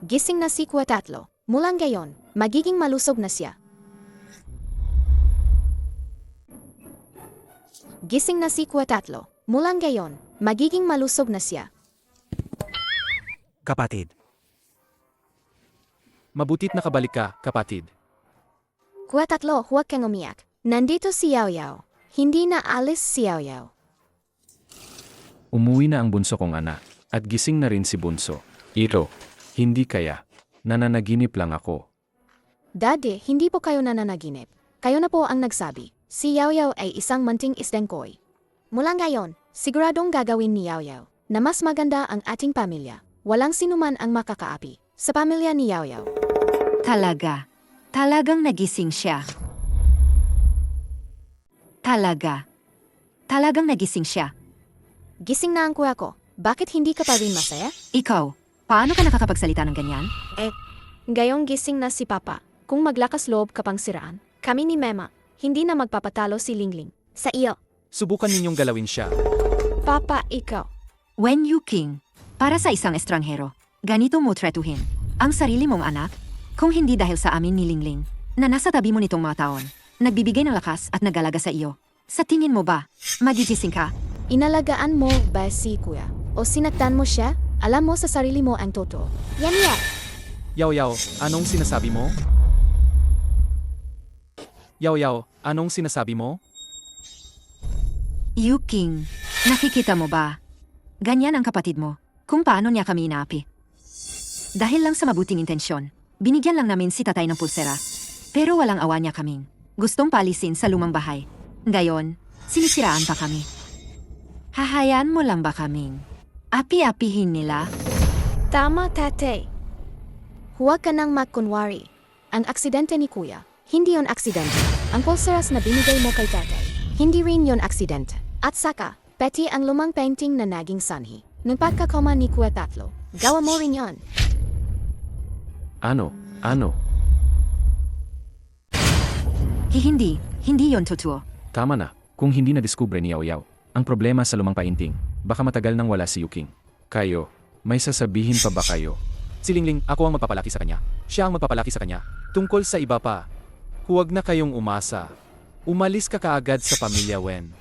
Speaker 1: Gising na si Kuya Tatlo. Mula ngayon, magiging malusog na siya. Gising na si Kuya Tatlo. Mula ngayon, magiging malusog na siya.
Speaker 6: Kapatid,
Speaker 5: Mabutit nakabalik ka, kapatid.
Speaker 1: Kuya Tatlo, huwag kang umiyak. Nandito si Yaoyao. Hindi na alis si Yaoyao.
Speaker 3: Umuwi na ang bunso kong anak. At gising na rin si bunso. Ito. Hindi kaya. Nananaginip lang ako.
Speaker 1: Daddy, hindi po kayo nananaginip. Kayo na po ang nagsabi. Si Yaoyao ay isang manting isdengkoy. Mula ngayon, siguradong gagawin ni Yaoyao na mas maganda ang ating pamilya. Walang sinuman ang makakaapi sa pamilya ni Yaoyao.
Speaker 4: Talagang nagising siya. Talagang nagising siya.
Speaker 1: Gising na ang kuya ko. Bakit hindi ka pa rin masaya?
Speaker 4: Ikaw, paano ka nakakapagsalita ng ganyan?
Speaker 1: Gayong gising na si Papa. kung maglakas loob ka pang siraan, kami ni Mema, hindi na magpapatalo si Lingling. Sa iyo,
Speaker 5: Subukan ninyong galawin siya.
Speaker 1: Papa, ikaw.
Speaker 4: Wen Yu King, para sa isang estranghero, ganito mo tretuhin ang sarili mong anak? Kung hindi dahil sa amin ni Lingling, na nasa tabi mo nitong mga taon, nagbibigay ng lakas at nagalaga sa iyo. Sa tingin mo ba, magigising ka?
Speaker 1: Inalagaan mo ba si kuya? O sinaktan mo siya? Alam mo sa sarili mo ang totoo. Yan yan.
Speaker 5: Yaw Yaw, anong sinasabi mo? Yaw Yaw, anong sinasabi mo?
Speaker 4: Yu King, nakikita mo ba? Ganyan ang kapatid mo, kung paano niya kami inaapi. Dahil lang sa mabuting intensyon, binigyan lang namin si tatay ng pulsera. Pero walang awa niya kaming. Gustong palisin sa lumang bahay. Ngayon, sinisiraan pa kami. Hahayaan mo lang ba kaming api-apihin nila?
Speaker 1: Tama, tate. Huwag ka nang magkunwari. Ang aksidente ni kuya, hindi yon aksidente. Ang pulseras na binigay mo kay tatay, hindi rin yon aksidente. At saka, peti ang lumang painting na naging sanhi. Nung pagkakoma ni kuya tatlo, gawa mo rin yon.
Speaker 3: Ano?
Speaker 4: Hindi yon totoo.
Speaker 3: Tama na, kung hindi na-discover ni Yao Yao. Ang problema sa lumang painting, baka matagal nang wala si Yu King. Kayo, may sasabihin pa ba kayo?
Speaker 5: Si Lingling, ako ang magpapalaki sa kanya. Siya ang magpapalaki sa kanya. Tungkol sa iba pa, huwag na kayong umasa. Umalis ka kaagad sa pamilya Wen.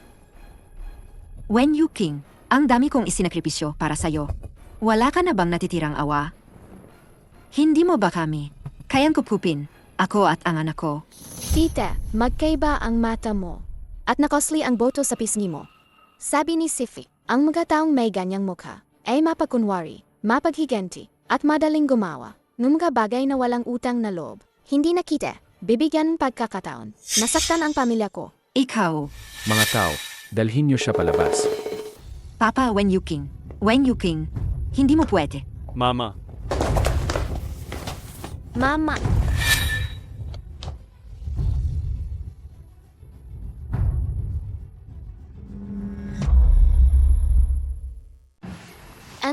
Speaker 4: Wen Yu King, ang dami kong isinakripisyo para sa'yo. Wala ka na bang natitirang awa? Hindi mo ba kami kayang kupupin, ako at ang anak ko?
Speaker 1: Tita, magkaiba ang mata mo. At nakosli ang boto sa pisngi mo. Sabi ni Sifi, ang mga taong may ganyang mukha ay mapagkunwari, mapaghiganti, at madaling gumawa ng mga bagay na walang utang na loob. Hindi na kita, bibigyan ng pagkakataon. Nasaktan ang pamilya ko.
Speaker 4: Ikaw,
Speaker 3: Mga tao, dalhin niyo siya palabas.
Speaker 4: Papa Wen Yu King, hindi mo pwede.
Speaker 10: Mama.
Speaker 1: Mama,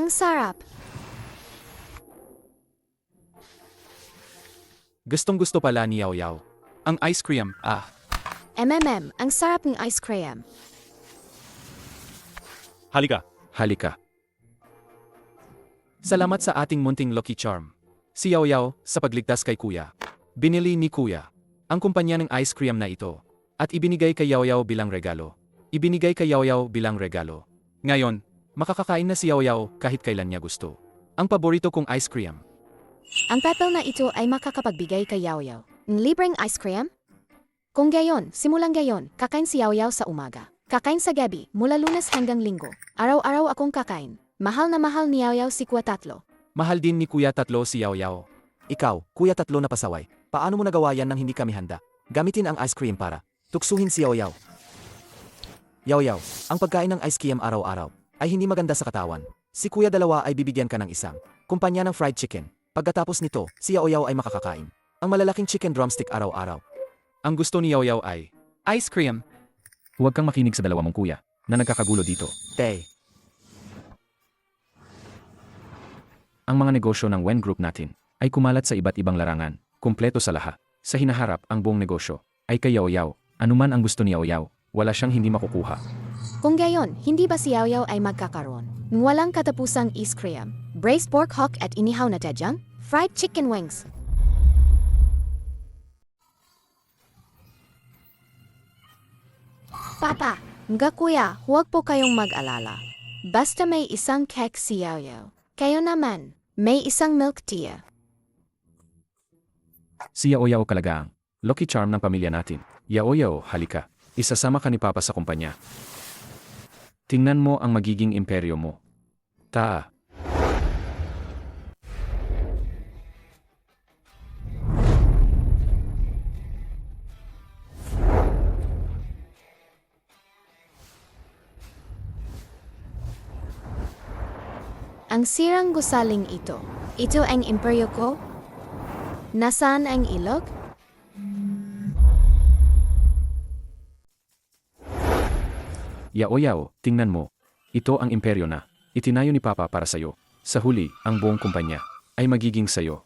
Speaker 1: ang sarap.
Speaker 5: Gustong-gusto pala ni Yaw Yaw. Ang ice cream,
Speaker 1: Ang sarap ng ice cream.
Speaker 3: Halika.
Speaker 5: Salamat sa ating munting Lucky Charm. Si Yaw Yaw sa pagligtas kay Kuya. Binili ni Kuya ang kumpanya ng ice cream na ito at ibinigay kay Yaw Yaw bilang regalo. Ngayon, makakakain na si Yaw Yaw kahit kailan niya gusto. Ang paborito kong ice cream.
Speaker 1: Ang papel na ito ay makakapagbigay kay Yao Yao ng libreng ice cream? Kung gayon, simulang gayon, kakain si Yao Yao sa umaga. Kakain sa gabi, mula Lunes hanggang Linggo. Araw-araw akong kakain. Mahal na mahal ni Yao Yao si Kuya Tatlo.
Speaker 5: Mahal din ni Kuya Tatlo si Yaw Yaw.
Speaker 6: Ikaw, Kuya Tatlo na pasaway, paano mo nagawa yan nang hindi kami handa? Gamitin ang ice cream para tuksuhin si Yao Yao. Yao Yao, ang pagkain ng ice cream araw-araw ay hindi maganda sa katawan. Si Kuya Dalawa ay bibigyan ka ng isang kumpanya ng fried chicken. Pagkatapos nito, si Yao Yao ay makakakain ang malalaking chicken drumstick araw-araw.
Speaker 5: Ang gusto ni Yaw Yaw ay ice cream.
Speaker 3: Huwag kang makinig sa dalawa mong kuya na nagkakagulo dito. Ang mga negosyo ng Wen Group natin ay kumalat sa iba't ibang larangan, kumpleto sa lahat. Sa hinaharap, ang buong negosyo ay kay Yao Yao. Anuman ang gusto ni Yao Yao, wala siyang hindi makukuha.
Speaker 1: Kung gayon, hindi ba si Yao Yao ay magkakaroon ng walang katapusang ice cream, braised pork hock at inihaw na tejang, fried chicken wings? Papa, mga kuya, huwag po kayong mag-alala. Basta may isang cake si Yao Yao. Kayo naman, may isang milk tea.
Speaker 3: Si Yao Yao kalagaang lucky charm ng pamilya natin. Yao Yao, halika. Isasama ka ni Papa sa kumpanya. Tingnan mo ang magiging imperyo mo.
Speaker 1: Ang sirang gusaling ito. Ito ang imperyo ko? Nasaan ang ilog?
Speaker 3: Yao Yao, tingnan mo. Ito ang imperyo na itinayo ni Papa para sa'yo. Sa huli, ang buong kumpanya ay magiging sa'yo.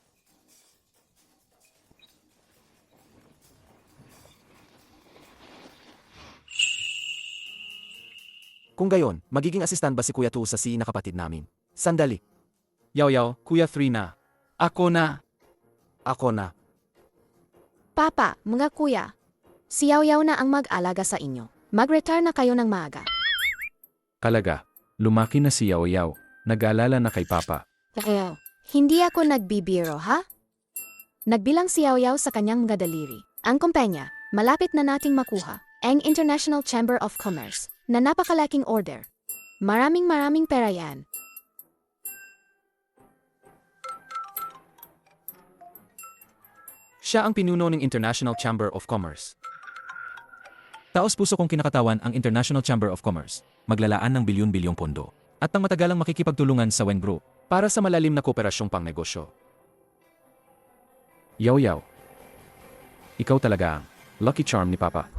Speaker 3: Kung gayon, magiging assistant ba si Kuya 2 sa si na kapatid namin? Sandali,
Speaker 5: Yaw, Kuya 3 na. Ako na.
Speaker 3: ako na.
Speaker 1: Papa, mga kuya. Si Yaw na ang mag-alaga sa inyo. Mag-retire na kayo ng maaga.
Speaker 9: Kalaga, lumaki na si Yao Yao. Nag-aalala na kay Papa.
Speaker 1: Yaw, hindi ako nagbibiro, ha? Nagbilang si Yaw sa kanyang mga daliri. Ang kumpanya, malapit na nating makuha. Ang International Chamber of Commerce, na napakalaking order. Maraming pera yan.
Speaker 5: Siya ang pinuno ng International Chamber of Commerce.
Speaker 2: Taos puso kong kinakatawan ang International Chamber of Commerce. Maglalaan ng bilyon-bilyong pondo. At ang matagalang makikipagtulungan sa Wen Group.
Speaker 5: Para sa malalim na kooperasyong pangnegosyo.
Speaker 9: Yao Yao. Ikaw talaga ang lucky charm ni Papa.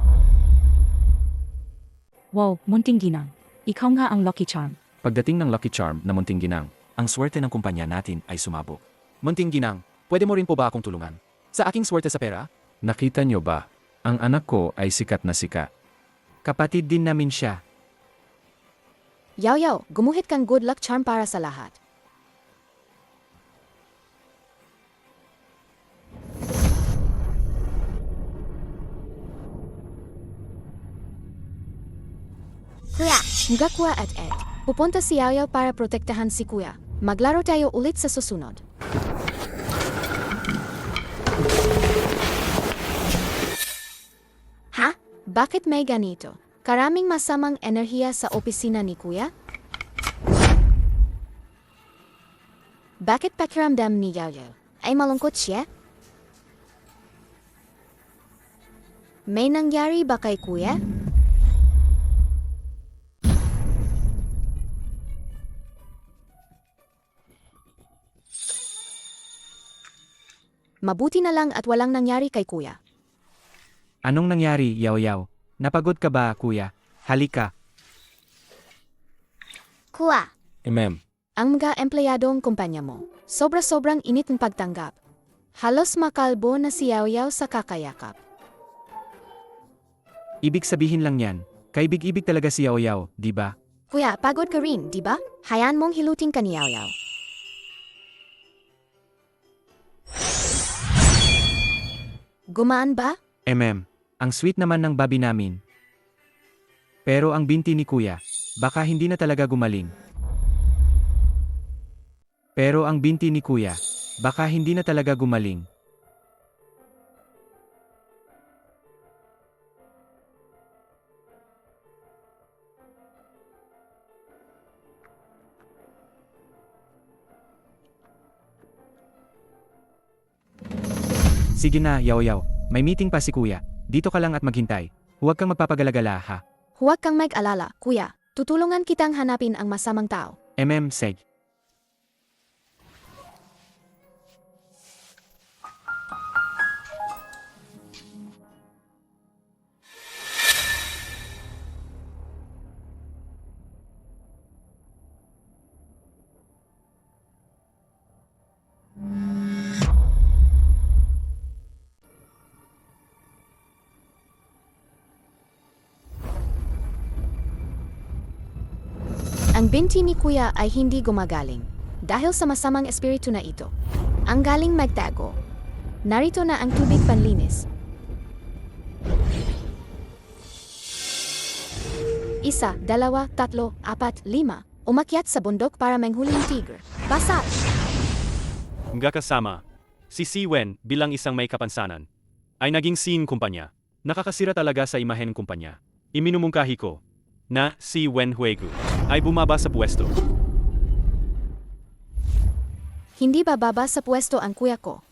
Speaker 8: Wow, munting ginang. Ikaw nga ang lucky charm.
Speaker 9: Pagdating ng lucky charm na munting ginang,
Speaker 3: Ang swerte ng kumpanya natin ay sumabog.
Speaker 5: Munting ginang, pwede mo rin po ba akong tulungan? Sa aking swerte sa pera?
Speaker 9: nakita niyo ba? Ang anak ko ay sikat na sikat.
Speaker 5: Kapatid din namin siya.
Speaker 1: Yaw, gumuhit kang good luck charm para sa lahat. Kuya, mga kuya at Ed. Pupunta si Yaw para protektahan si kuya. Maglaro tayo ulit sa susunod. Ha? Bakit may ganito? Karaming masamang enerhiya sa opisina ni kuya? Bakit pakiramdam ni Yaw ay malungkot siya? May nangyari ba kay kuya? Mabuti na lang at walang nangyari kay kuya.
Speaker 5: Anong nangyari, Yaw? Napagod ka ba, kuya? Halika.
Speaker 1: Kuya,
Speaker 9: Ma'am,
Speaker 1: ang mga empleyadong kumpanya mo, sobra-sobrang init ng pagtanggap. Halos makalbo na si Yaw sa kakayakap.
Speaker 5: Ibig sabihin lang yan. Kaibig-ibig talaga si Yaw, di ba?
Speaker 1: Kuya, pagod ka rin, di ba? Hayaan mong hilutin ka ni Yaw. Gumaan ba?
Speaker 5: Ang sweet naman ng babi namin. Pero ang binti ni kuya, baka hindi na talaga gumaling. Sige na, Yaw. May meeting pa si kuya. Dito ka lang at maghintay. Huwag kang magpapagalagala, ha?
Speaker 1: Huwag kang mag-alala, kuya. Tutulungan kitang hanapin ang masamang tao.
Speaker 5: Seg.
Speaker 1: Ang binti ni kuya ay hindi gumagaling dahil sa masamang espiritu na ito. Ang galing magtago. Narito na ang tubig panlinis. 1, 2, 3, 4, 5. Umakyat sa bundok para manghuling tigre. Basat!
Speaker 11: Mga kasama, si Si Wen bilang isang may kapansanan ay naging sin kumpanya. Nakakasira talaga sa imahen kumpanya. Iminumungkahi ko na si Wen Huigu ay bumaba sa pwesto.
Speaker 1: Hindi bababa sa pwesto ang kuya ko.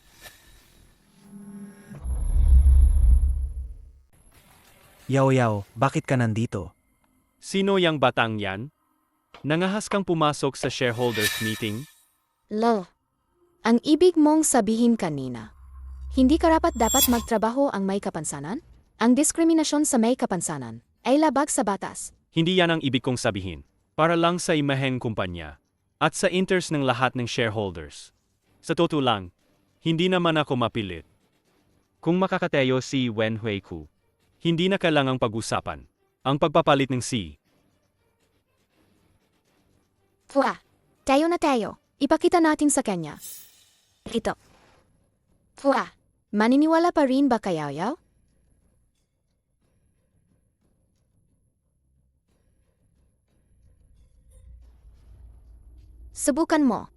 Speaker 6: Yaw, bakit ka nandito?
Speaker 11: Sino yang batang yan? Nangahas kang pumasok sa shareholders meeting?
Speaker 1: Lol. Ang ibig mong sabihin kanina. Hindi karapat-dapat magtrabaho ang may kapansanan? Ang diskriminasyon sa may kapansanan ay labag sa batas.
Speaker 11: Hindi yan ang ibig kong sabihin. Para lang sa imahen kumpanya at sa interest ng lahat ng shareholders. Sa totoo lang, hindi naman ako mapilit. Kung makakatayo si Wen Huigu, hindi na kailangang pag-usapan ang pagpapalit ng si
Speaker 1: Pwa, tayo na tayo. Ipakita natin sa kanya. Ito. Pwa, maniniwala pa rin ba kay Yaoyao? Subukan mo.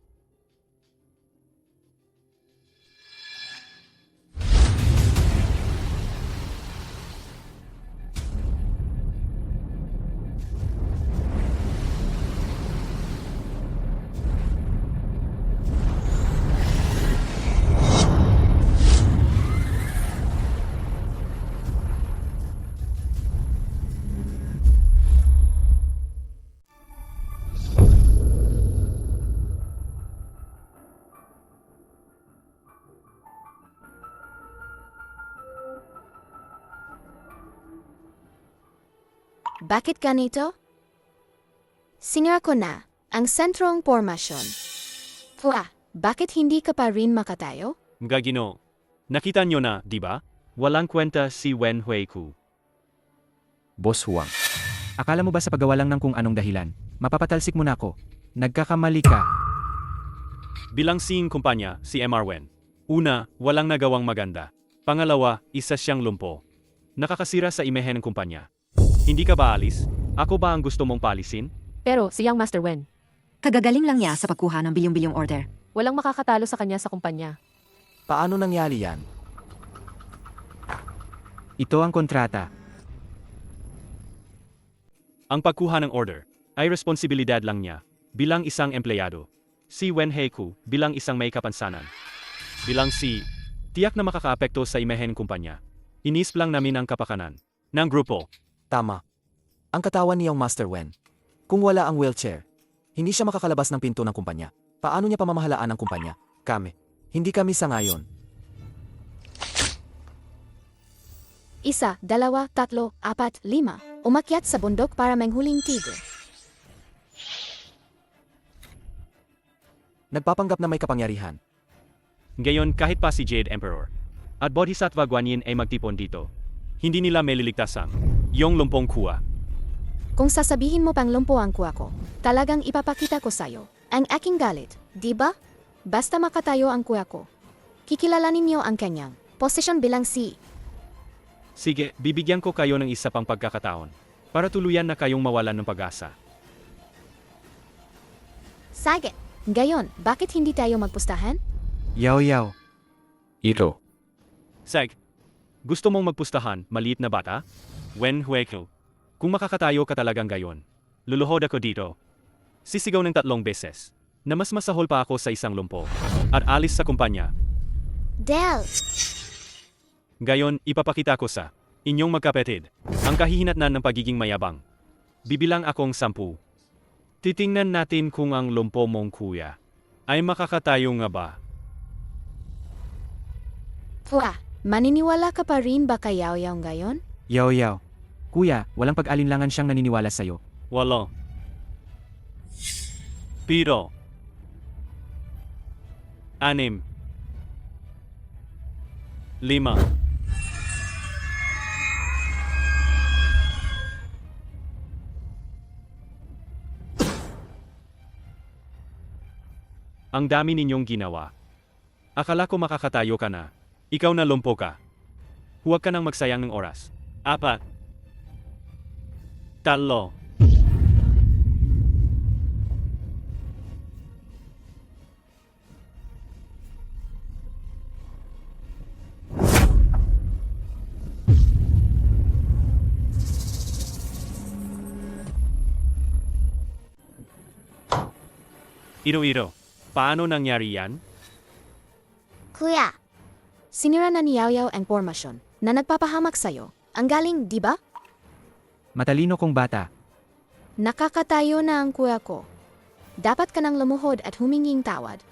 Speaker 1: Bakit ganito? Sinira ko na ang sentrong pormasyon. Pwa, bakit hindi ka pa rin makatayo?
Speaker 11: Gagino. Nakita nyo na, di ba? Walang kwenta si Wen Huiku.
Speaker 2: Boss Huang. Akala mo ba sa paggawa lang ng kung anong dahilan, mapapatalsik mo na ako? Nagkakamali ka.
Speaker 11: Bilang sing kumpanya, si MR Wen. Una, walang nagawang maganda. Pangalawa, isa siyang lumpo. Nakakasira sa imahe ng kumpanya. Hindi ka ba alis? Ako ba ang gusto mong palisin?
Speaker 7: Pero si Young Master Wen,
Speaker 4: Kagagaling lang niya sa pagkuha ng bilyong-bilyong order.
Speaker 7: walang makakatalo sa kanya sa kumpanya.
Speaker 6: Paano nangyari yan?
Speaker 2: Ito ang kontrata.
Speaker 11: Ang pagkuha ng order ay responsibilidad lang niya bilang isang empleyado. Si Wen Heiku bilang isang may kapansanan. Bilang tiyak na makakaapekto sa imahe ng kumpanya. Inisip lang namin ang kapakanan ng grupo.
Speaker 6: Tama. Ang katawan niyang Master Wen. Kung wala ang wheelchair, hindi siya makakalabas ng pinto ng kumpanya. Paano niya pamamahalaan ang kumpanya? Hindi kami sangayon.
Speaker 1: 1, 2, 3, 4, 5. Umakyat sa bundok para manghuling tigre.
Speaker 6: Nagpapanggap na may kapangyarihan.
Speaker 11: Ngayon kahit pa si Jade Emperor at Bodhisattva Guanyin ay magtipon dito, hindi nila meliligtasang yung lumpong kuwa.
Speaker 1: Kung sasabihin mo pang lumpo ang kuha ko, talagang ipapakita ko sa'yo ang aking galit, di ba? Basta makatayo ang kuha ko. Kikilalanin niyo ang kanyang posisyon bilang
Speaker 11: Sige, bibigyan ko kayo ng isa pang pagkakataon para tuluyan na kayong mawalan ng pag-asa.
Speaker 1: Sige. Gayon, bakit hindi tayo magpustahan?
Speaker 2: Yaoyao.
Speaker 9: Ito.
Speaker 11: Seg, gusto mong magpustahan, maliit na bata? Wen Huiku. Kung makakatayo ka talagang gayon, luluhod ako dito. Sisigaw ng 3 beses na mas masahol pa ako sa isang lumpo at alis sa kumpanya.
Speaker 1: Del!
Speaker 11: Gayon, ipapakita ko sa inyong magkapatid ang kahihinatnan ng pagiging mayabang. Bibilang akong 10. Titingnan natin kung ang lumpo mong kuya ay makakatayo nga ba.
Speaker 1: Pwa, maniniwala ka pa rin ba kay Yaoyao ngayon?
Speaker 2: Yaoyao. Kuya, walang pag-alinlangan siyang naniniwala sa'yo.
Speaker 11: Walo. Piro. 6. 5. Ang dami ninyong ginawa. Akala ko makakatayo ka na. Ikaw na lumpo ka. Huwag ka nang magsayang ng oras. 4. 3. Iro-iro, paano nangyari yan?
Speaker 1: Kuya! Sinira na ni Yaoyao ang pormasyon na nagpapahamak sa'yo. Ang galing, di ba?
Speaker 2: Matalino kong bata.
Speaker 1: Nakakatayo na ang kuya ko. Dapat ka nang lumuhod at huminging tawad.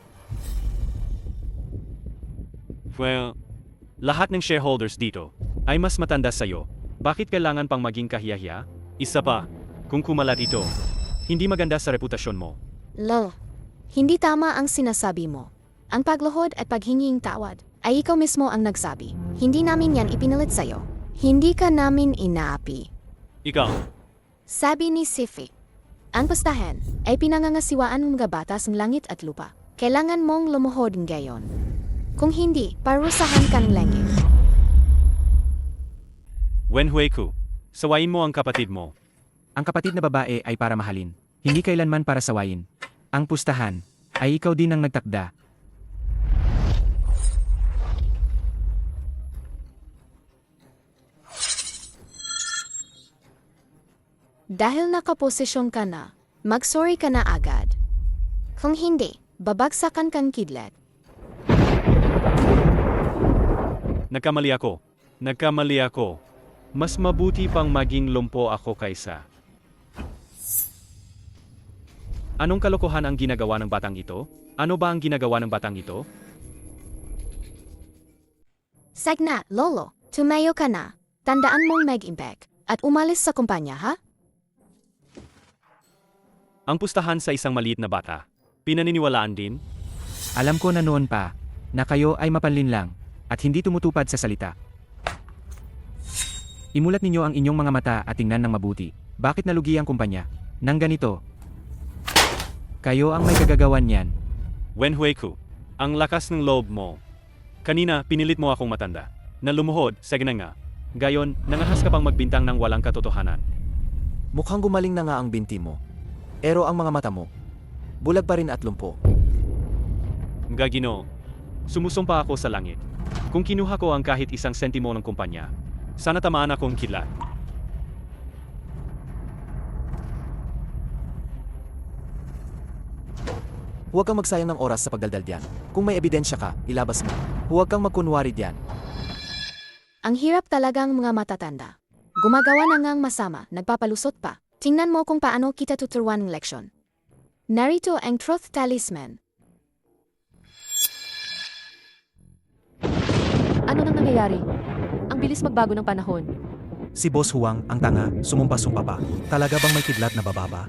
Speaker 11: Well, lahat ng shareholders dito ay mas matanda sa'yo. Bakit kailangan pang maging kahiyahiya? Isa pa, kung kumalat ito, hindi maganda sa reputasyon mo.
Speaker 1: Lol, hindi tama ang sinasabi mo. Ang pagluhod at paghinging tawad ay ikaw mismo ang nagsabi. Hindi namin yan ipinilit sa'yo. Hindi ka namin inaapi.
Speaker 11: Ikaw,
Speaker 1: Sabi ni Sifi. Ang pustahan ay pinangangasiwaan ng mga batas ng langit at lupa. Kailangan mong lumuhod ngayon. Kung hindi, parusahan kang langit.
Speaker 11: Wenhui-ku, sawayin mo ang kapatid mo.
Speaker 2: Ang kapatid na babae ay para mahalin, hindi kailanman para sawayin. Ang pustahan ay ikaw din ang nagtakda.
Speaker 1: Dahil nakaposisyon ka na, mag-sorry ka na agad. Kung hindi, babagsakan kang kidlat.
Speaker 11: Nagkamali ako. Nagkamali ako. Mas mabuti pang maging lumpo ako kaysa. Anong kalokohan ang ginagawa ng batang ito? Ano ba ang ginagawa ng batang ito?
Speaker 1: Sagna, Lolo, tumayo ka na. Tandaan mong mag-impact at umalis sa kumpanya, ha?
Speaker 11: Ang pustahan sa isang maliit na bata. Pinaniniwalaan din?
Speaker 2: Alam ko na noon pa, na kayo ay mapanlin lang, at hindi tumutupad sa salita. Imulat ninyo ang inyong mga mata at tingnan ng mabuti. Bakit nalugi ang kumpanya? Nang ganito. Kayo ang may kagagawan niyan.
Speaker 11: Wenhui-ku, ang lakas ng loob mo. Kanina, pinilit mo akong matanda. Na lumuhod, sige na nga. Gayon, nangahas ka pang magbintang ng walang katotohanan.
Speaker 6: Mukhang gumaling na nga ang binti mo. Pero ang mga mata mo, bulag pa rin at lumpo.
Speaker 11: Gagino, sumusumpa ako sa langit. Kung kinuha ko ang kahit isang sentimo ng kumpanya, sana tamaan akong kidlat.
Speaker 6: Huwag kang magsayang ng oras sa pagdaldal diyan. Kung may ebidensya ka, ilabas mo. Huwag kang magkunwari diyan.
Speaker 1: Ang hirap talagang mga matatanda. Gumagawa na ngang masama, nagpapalusot pa. Tingnan mo kung paano kita tuturuan ng leksyon. Narito ang Truth Talisman.
Speaker 7: Ano nang nangyayari? Ang bilis magbago ng panahon.
Speaker 6: Si Boss Huang, ang tanga, sumumpa-sumpa pa. Talaga bang may kidlat na bababa?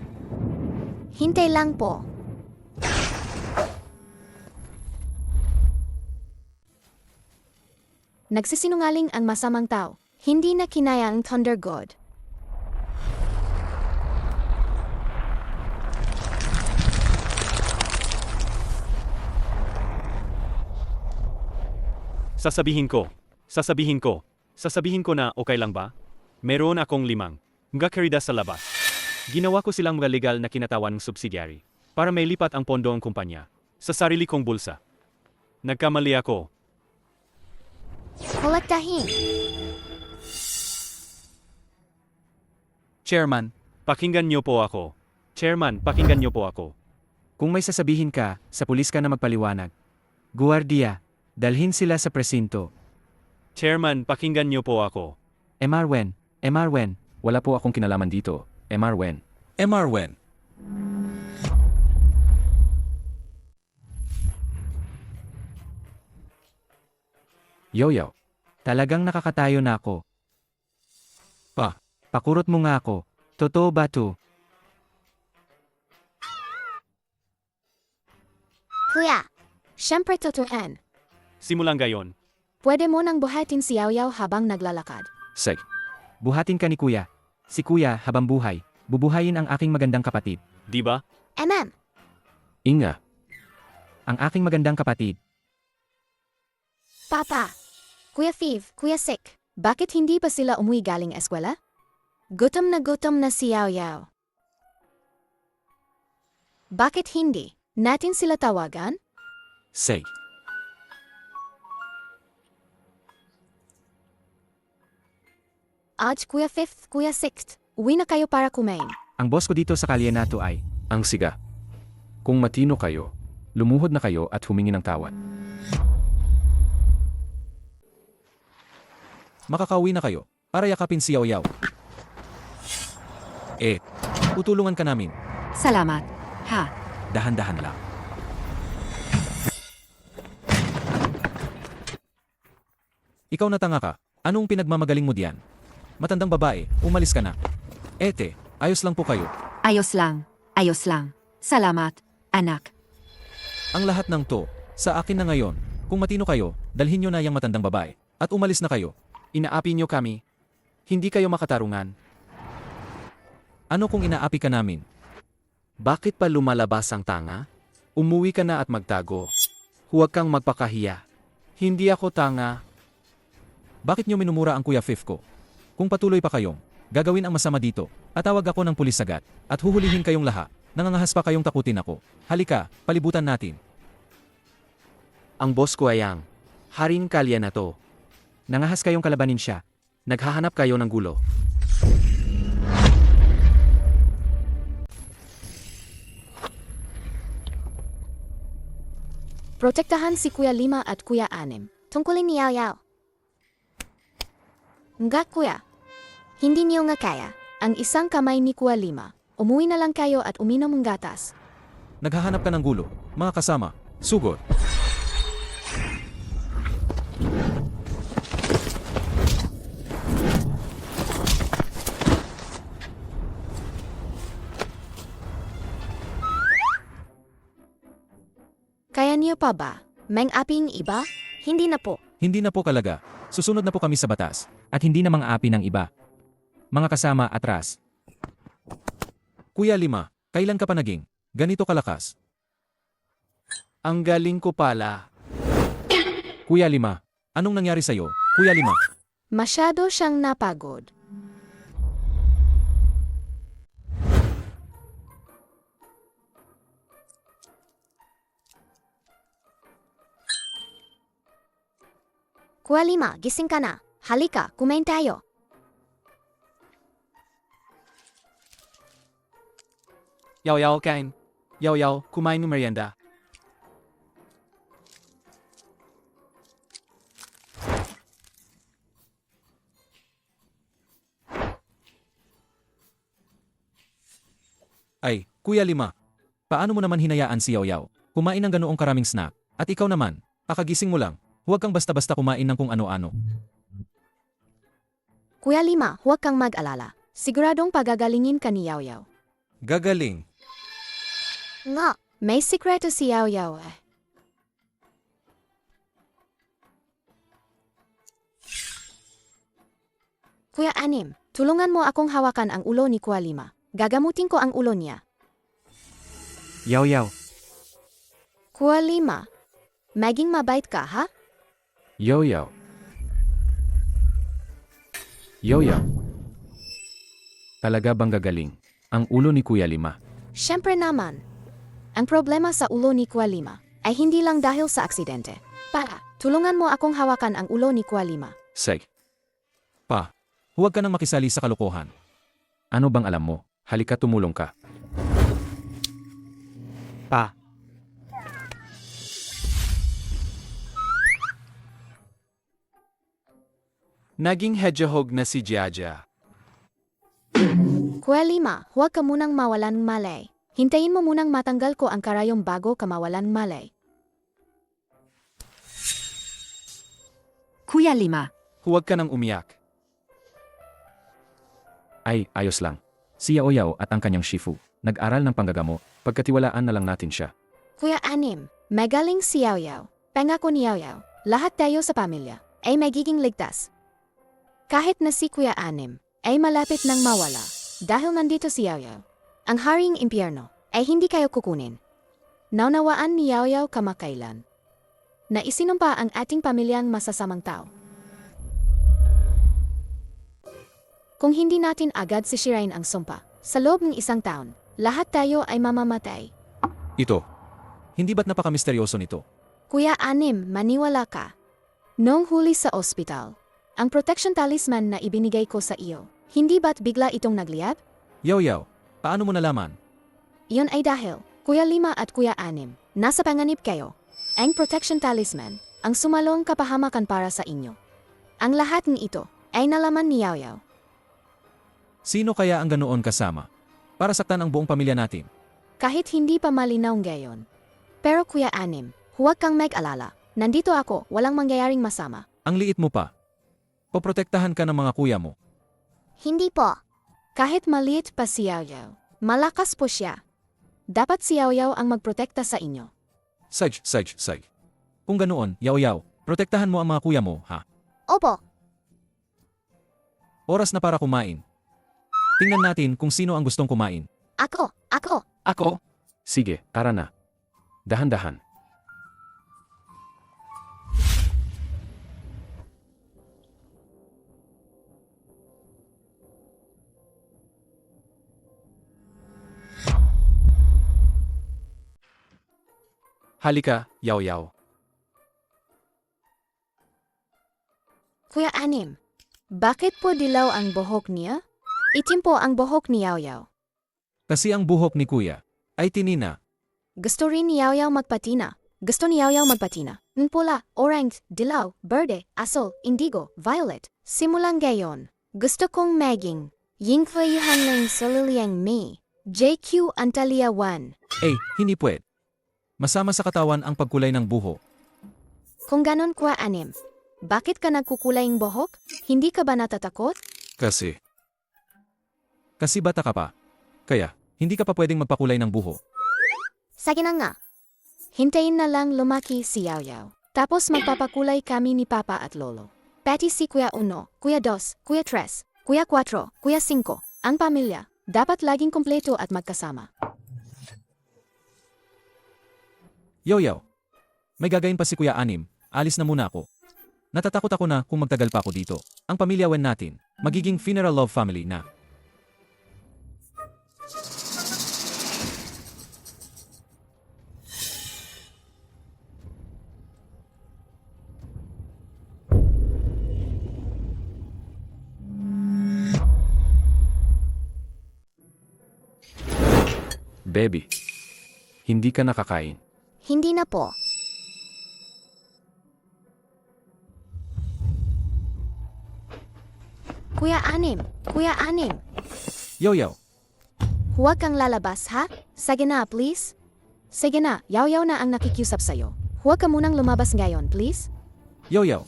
Speaker 1: Hintay lang po. Nagsisinungaling ang masamang tao. Hindi na kinaya ang Thunder God.
Speaker 11: Sasabihin ko na okay lang ba? Meron akong 5 karida sa labas. Ginawa ko silang mga legal na kinatawan ng subsidiary para may lipat ang pondo ng kumpanya sa sarili kong bulsa. Nagkamali ako.
Speaker 1: Kolektahin.
Speaker 10: Chairman,
Speaker 11: Pakinggan niyo po ako. Chairman, pakinggan niyo po ako.
Speaker 2: Kung may sasabihin ka, sa pulis ka na magpaliwanag. Guardia, dalhin sila sa presinto.
Speaker 11: Chairman, pakinggan niyo po ako.
Speaker 2: Emarwen,
Speaker 3: Wala po akong kinalaman dito, Emarwen.
Speaker 10: Emarwen.
Speaker 3: Yoyaw.
Speaker 2: talagang nakakatayo na ako. Pakurot mo nga ako. Totoo ba to?
Speaker 1: Kuya, syempre totohan.
Speaker 11: Simulang gayon.
Speaker 1: Pwede mo nang buhatin si Yaw habang naglalakad.
Speaker 3: Seg.
Speaker 2: Buhatin ka ni kuya. Si kuya habang buhay, bubuhayin ang aking magandang kapatid.
Speaker 11: Di ba?
Speaker 1: Ma'am,
Speaker 3: Inga.
Speaker 2: Ang aking magandang kapatid.
Speaker 1: Papa, Kuya Fiv, Kuya Sik, bakit hindi pa sila umuwi galing eskwela? Gutom na si Yaw. Bakit hindi? Natin sila tawagan?
Speaker 3: Seg.
Speaker 1: Kuya Fifth, Kuya Sixth, uwi na kayo para kumain.
Speaker 2: Ang boss ko dito sa kalye na to ay,
Speaker 3: Ang siga. Kung matino kayo, lumuhod na kayo at humingi ng tawad.
Speaker 6: Makakauwi na kayo para yakapin si Yaw. Tutulungan ka namin.
Speaker 4: Salamat. Ha?
Speaker 6: Dahan-dahan lang. Ikaw na tanga ka. Anong pinagmamagaling mo diyan? Matandang babae, umalis ka na. Ayos lang po kayo.
Speaker 4: Ayos lang. Ayos lang. Salamat, anak.
Speaker 6: Ang lahat ng to, sa akin na ngayon. Kung matino kayo, dalhin nyo na yung matandang babae. At umalis na kayo.
Speaker 5: Inaapi niyo kami. Hindi kayo makatarungan.
Speaker 6: Ano kung inaapi ka namin?
Speaker 3: Bakit pa lumalabas ang tanga? Umuwi ka na at magtago. Huwag kang magpakahiya. Hindi ako tanga.
Speaker 2: Bakit niyo minumura ang Kuya Fifth ko? Kung patuloy pa kayong gagawin ang masama dito, atawag ako ng pulis agad at huhulihin kayong lahat. Nangangahas pa kayong takutin ako. Halika, palibutan natin.
Speaker 3: Ang boss ko ay ang Haring Kalya na to.
Speaker 5: Nangahas kayong kalabanin siya.
Speaker 3: Naghahanap kayo ng gulo.
Speaker 1: Protektahan si Kuya 5 at Kuya 6. Tungkulin ni Yao Yao. Nga Kuya. Hindi niyo nga kaya. Ang isang kamay ni Kuya 5. Umuwi na lang kayo at uminom ng gatas.
Speaker 2: Naghahanap ka ng gulo. Mga kasama, sugod.
Speaker 1: Kaya niyo pa ba? Meng-aping iba? Hindi na po.
Speaker 2: Hindi na po kalaga. Susunod na po kami sa batas. At hindi na mga api ng iba. Mga kasama, atras. Kuya 5, kailan ka pa naging ganito kalakas?
Speaker 3: Ang galing ko pala.
Speaker 2: Kuya 5, anong nangyari sa'yo? Kuya 5.
Speaker 1: Masyado siyang napagod. Kuya 5, gising ka na. Halika, kumain tayo.
Speaker 5: Yao Yao, kain. Yao Yao, kumain ng merienda.
Speaker 2: Ay, Kuya 5. Paano mo naman hinayaan si Yao Yao? Kumain ng ganoong karaming snack. At ikaw naman, kakagising mo lang. Huwag kang basta-basta kumain ng kung ano-ano.
Speaker 1: Kuya 5, huwag kang mag-alala. Siguradong pagagalingin ka ni Yao Yao.
Speaker 2: Gagaling.
Speaker 1: Nga, may sikreto si Yao Yao eh. Kuya 6, tulungan mo akong hawakan ang ulo ni Kuya 5. Gagamutin ko ang ulo niya.
Speaker 5: Yao Yao,
Speaker 1: Kuya 5, maging mabait ka ha?
Speaker 9: Yo Yao. Yo Yao. Talaga bang gagaling ang ulo ni Kuya 5?
Speaker 1: Siyempre naman. Ang problema sa ulo ni Kuya 5 ay hindi lang dahil sa aksidente. Para, tulungan mo akong hawakan ang ulo ni Kuya 5.
Speaker 9: Say,
Speaker 2: Pa, huwag ka nang makisali sa kalokohan.
Speaker 9: ano bang alam mo? Halika tumulong ka.
Speaker 5: pa.
Speaker 3: Naging hedgehog na si Jaja.
Speaker 1: Kuya 5, huwag ka munang mawalan ng malay. Hintayin mo munang matanggal ko ang karayom bago ka mawalan ng malay.
Speaker 4: Kuya 5.
Speaker 3: Huwag ka nang umiyak.
Speaker 9: Ay, ayos lang. Si Yao Yao at ang kanyang shifu, nag-aral ng panggagamo, pagkatiwalaan na lang natin siya.
Speaker 1: Kuya 6, magaling si Yao Yao. Pangako ni Yao Yao, lahat tayo sa pamilya ay magiging ligtas. Kahit na si Kuya 6 ay malapit nang mawala dahil nandito si Yao Yao. Ang haring impyerno ay hindi kayo kukunin. Naunawaan ni Yao Yao kamakailan na isinumpa ang ating pamilyang masasamang tao. Kung hindi natin agad sisirain ang sumpa, sa loob ng isang taon, lahat tayo ay mamamatay.
Speaker 2: Ito. Hindi ba't napaka-misteryoso nito?
Speaker 1: Kuya 6, maniwala ka. Noong huli sa ospital, ang protection talisman na ibinigay ko sa iyo, hindi ba't bigla itong nagliyab?
Speaker 2: Yao Yao, paano mo nalaman?
Speaker 1: Iyon ay dahil, Kuya 5 at Kuya 6, nasa panganib kayo. Ang protection talisman, ang sumalong kapahamakan para sa inyo. Ang lahat ng ito ay nalaman ni Yao Yao.
Speaker 2: Sino kaya ang ganoon kasama? Para saktan ang buong pamilya natin.
Speaker 1: Kahit hindi pa malinaw ngayon. Pero Kuya 6, huwag kang mag-alala. Nandito ako, walang mangyayaring masama.
Speaker 2: Ang liit mo pa. Poprotektahan ka ng mga kuya mo.
Speaker 1: Hindi po. Kahit maliit pa si Yao Yao, malakas po siya. Dapat si Yao Yao ang magprotekta sa inyo.
Speaker 2: Saj. Kung ganoon, Yao Yao, protektahan mo ang mga kuya mo, ha?
Speaker 1: Opo.
Speaker 2: Oras na para kumain. Tingnan natin kung sino ang gustong kumain.
Speaker 1: Ako.
Speaker 5: Ako?
Speaker 3: Sige, tara na. Dahan-dahan.
Speaker 5: Halika, Yaw-Yaw.
Speaker 1: Kuya Anim, bakit po dilaw ang buhok niya? Itim po ang buhok ni Yaw Yaw.
Speaker 2: Kasi ang buhok ni kuya ay tinina.
Speaker 1: Gusto rin ni Yaw Yaw magpatina. Gusto ni Yaw Yaw magpatina. Pula, orange, dilaw, berde, asul, indigo, violet. Simulang gayon. Gusto kong maging yingfayihan ng saliliang me. JQ Antalya 1.
Speaker 2: Hindi pwede. Masama sa katawan ang pagkulay ng buhok.
Speaker 1: Kung ganon Kuya Anim, bakit ka nagkukulay ng buhok? Hindi ka ba natatakot?
Speaker 3: Kasi,
Speaker 2: Kasi bata ka pa. Kaya, hindi ka pa pwedeng magpakulay ng buhok.
Speaker 1: Sige na nga. Hintayin na lang lumaki si Yaw Yaw. Tapos magpapakulay kami ni Papa at Lolo. Pati si Kuya 1, Kuya 2, Kuya 3, Kuya 4, Kuya 5. Ang pamilya, dapat laging kumpleto at magkasama.
Speaker 2: Yaw, may gagayin pa si Kuya Anim. Alis na muna ako. Natatakot ako na kung magtagal pa ako dito. Ang pamilya Wen natin, magiging funeral love family na.
Speaker 3: baby, hindi ka nakakain.
Speaker 1: Hindi na po. Kuya Anim, Kuya Anim,
Speaker 2: Yaw,
Speaker 1: huwag kang lalabas ha? Sige na, please. Sige na, Yaw na ang nakikiusap sa'yo. Huwag ka munang lumabas ngayon, please.
Speaker 2: Yaw,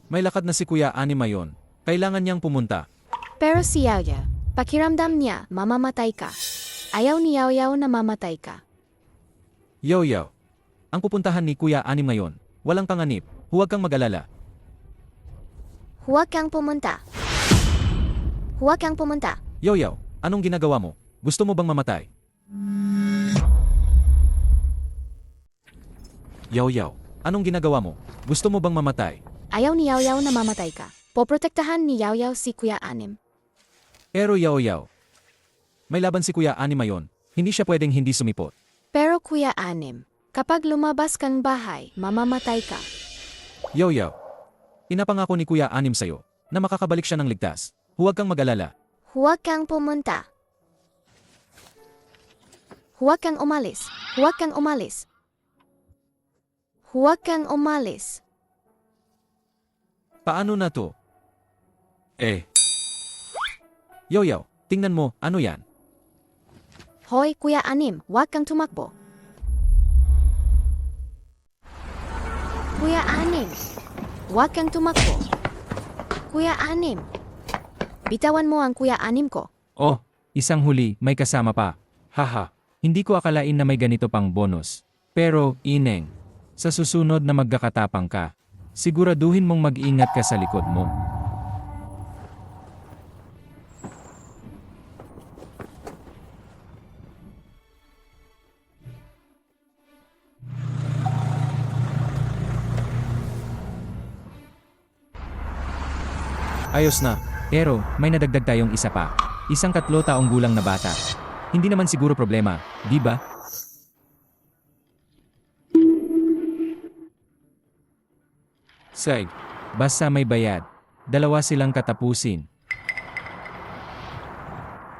Speaker 2: may lakad na si Kuya Anim ngayon. Kailangan niyang pumunta.
Speaker 1: Pero si Yaw, pakiramdam niya, mamamatay ka. Ayaw ni Yaw na mamatay ka.
Speaker 2: Yaw, ang pupuntahan ni Kuya Anim ngayon. Walang panganib. Huwag kang mag-alala.
Speaker 1: Huwag kang pumunta. Huwag kang pumunta.
Speaker 2: Yaw, anong ginagawa mo? Gusto mo bang mamatay? Yaw, anong ginagawa mo? Gusto mo bang mamatay?
Speaker 1: Ayaw ni Yaw na mamatay ka. Poprotektahan ni Yaw si Kuya Anim.
Speaker 2: Pero Yaw, may laban si Kuya Anim ngayon. Hindi siya pwedeng hindi sumipot.
Speaker 1: Pero Kuya Anim, kapag lumabas kang bahay, mamamatay ka.
Speaker 2: Yaw, inapangako ni Kuya Anim sa'yo na makakabalik siya ng ligtas. Huwag kang mag-alala.
Speaker 1: Huwag kang pumunta. Huwag kang umalis. Huwag kang umalis. Huwag kang umalis.
Speaker 2: Paano na to? Yaw, tingnan mo, ano yan?
Speaker 1: Hoy, Kuya Anim, huwag kang tumakbo. Kuya Anim, huwag kang tumakbo. Kuya Anim, bitawan mo ang Kuya Anim ko.
Speaker 2: Oh, isang huli, may kasama pa. Haha, hindi ko akalain na may ganito pang bonus. Pero, Ineng, sa susunod na magkakatapang ka, siguraduhin mong mag-ingat ka sa likod mo. Ayos na, pero may nadagdag tayong isa pa. Isang 3 taong gulang na bata. Hindi naman siguro problema, di ba? Say, basta may bayad. 2 silang katapusin.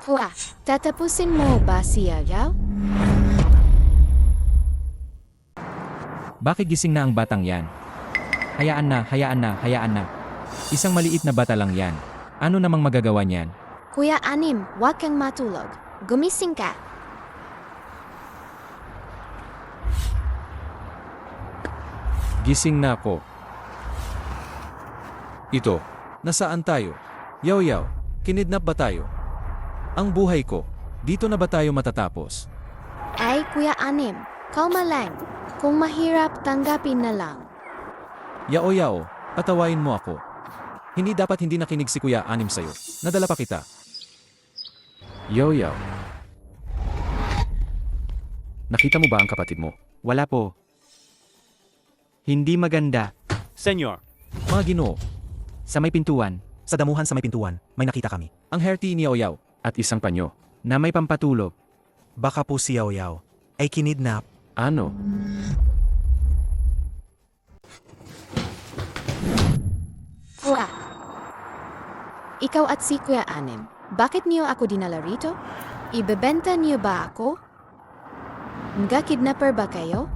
Speaker 1: Hua, tatapusin mo ba si Yaw?
Speaker 2: Bakit gising na ang batang yan? Hayaan na. Isang maliit na bata lang yan. Ano namang magagawa niyan?
Speaker 1: Kuya Anim, huwag kang matulog. Gumising ka.
Speaker 2: Gising na ako. Ito, nasaan tayo? Yaw, kinidnap ba tayo? Ang buhay ko, dito na ba tayo matatapos?
Speaker 1: Ay, Kuya Anim, kalma lang. Kung mahirap, tanggapin na lang.
Speaker 2: Yaw, patawain mo ako. Hindi dapat hindi nakinig si Kuya Anim sa'yo. Nadala pa kita.
Speaker 3: Yaw, Nakita mo ba ang kapatid mo?
Speaker 10: Wala po. Hindi maganda.
Speaker 11: Senyor,
Speaker 3: Mga ginoo,
Speaker 10: Sa may pintuan,
Speaker 6: Sa damuhan sa may pintuan, may nakita kami.
Speaker 3: ang hairty ni Yao Yao at isang panyo.
Speaker 10: na may pampatulog.
Speaker 6: Baka po si Yao Yao ay kinidnap.
Speaker 3: Ano?
Speaker 1: Kuya. Ikaw at si Kuya Anim, bakit niyo ako dinala rito? Ibebenta niyo ba ako? Nga kidnapper ba kayo?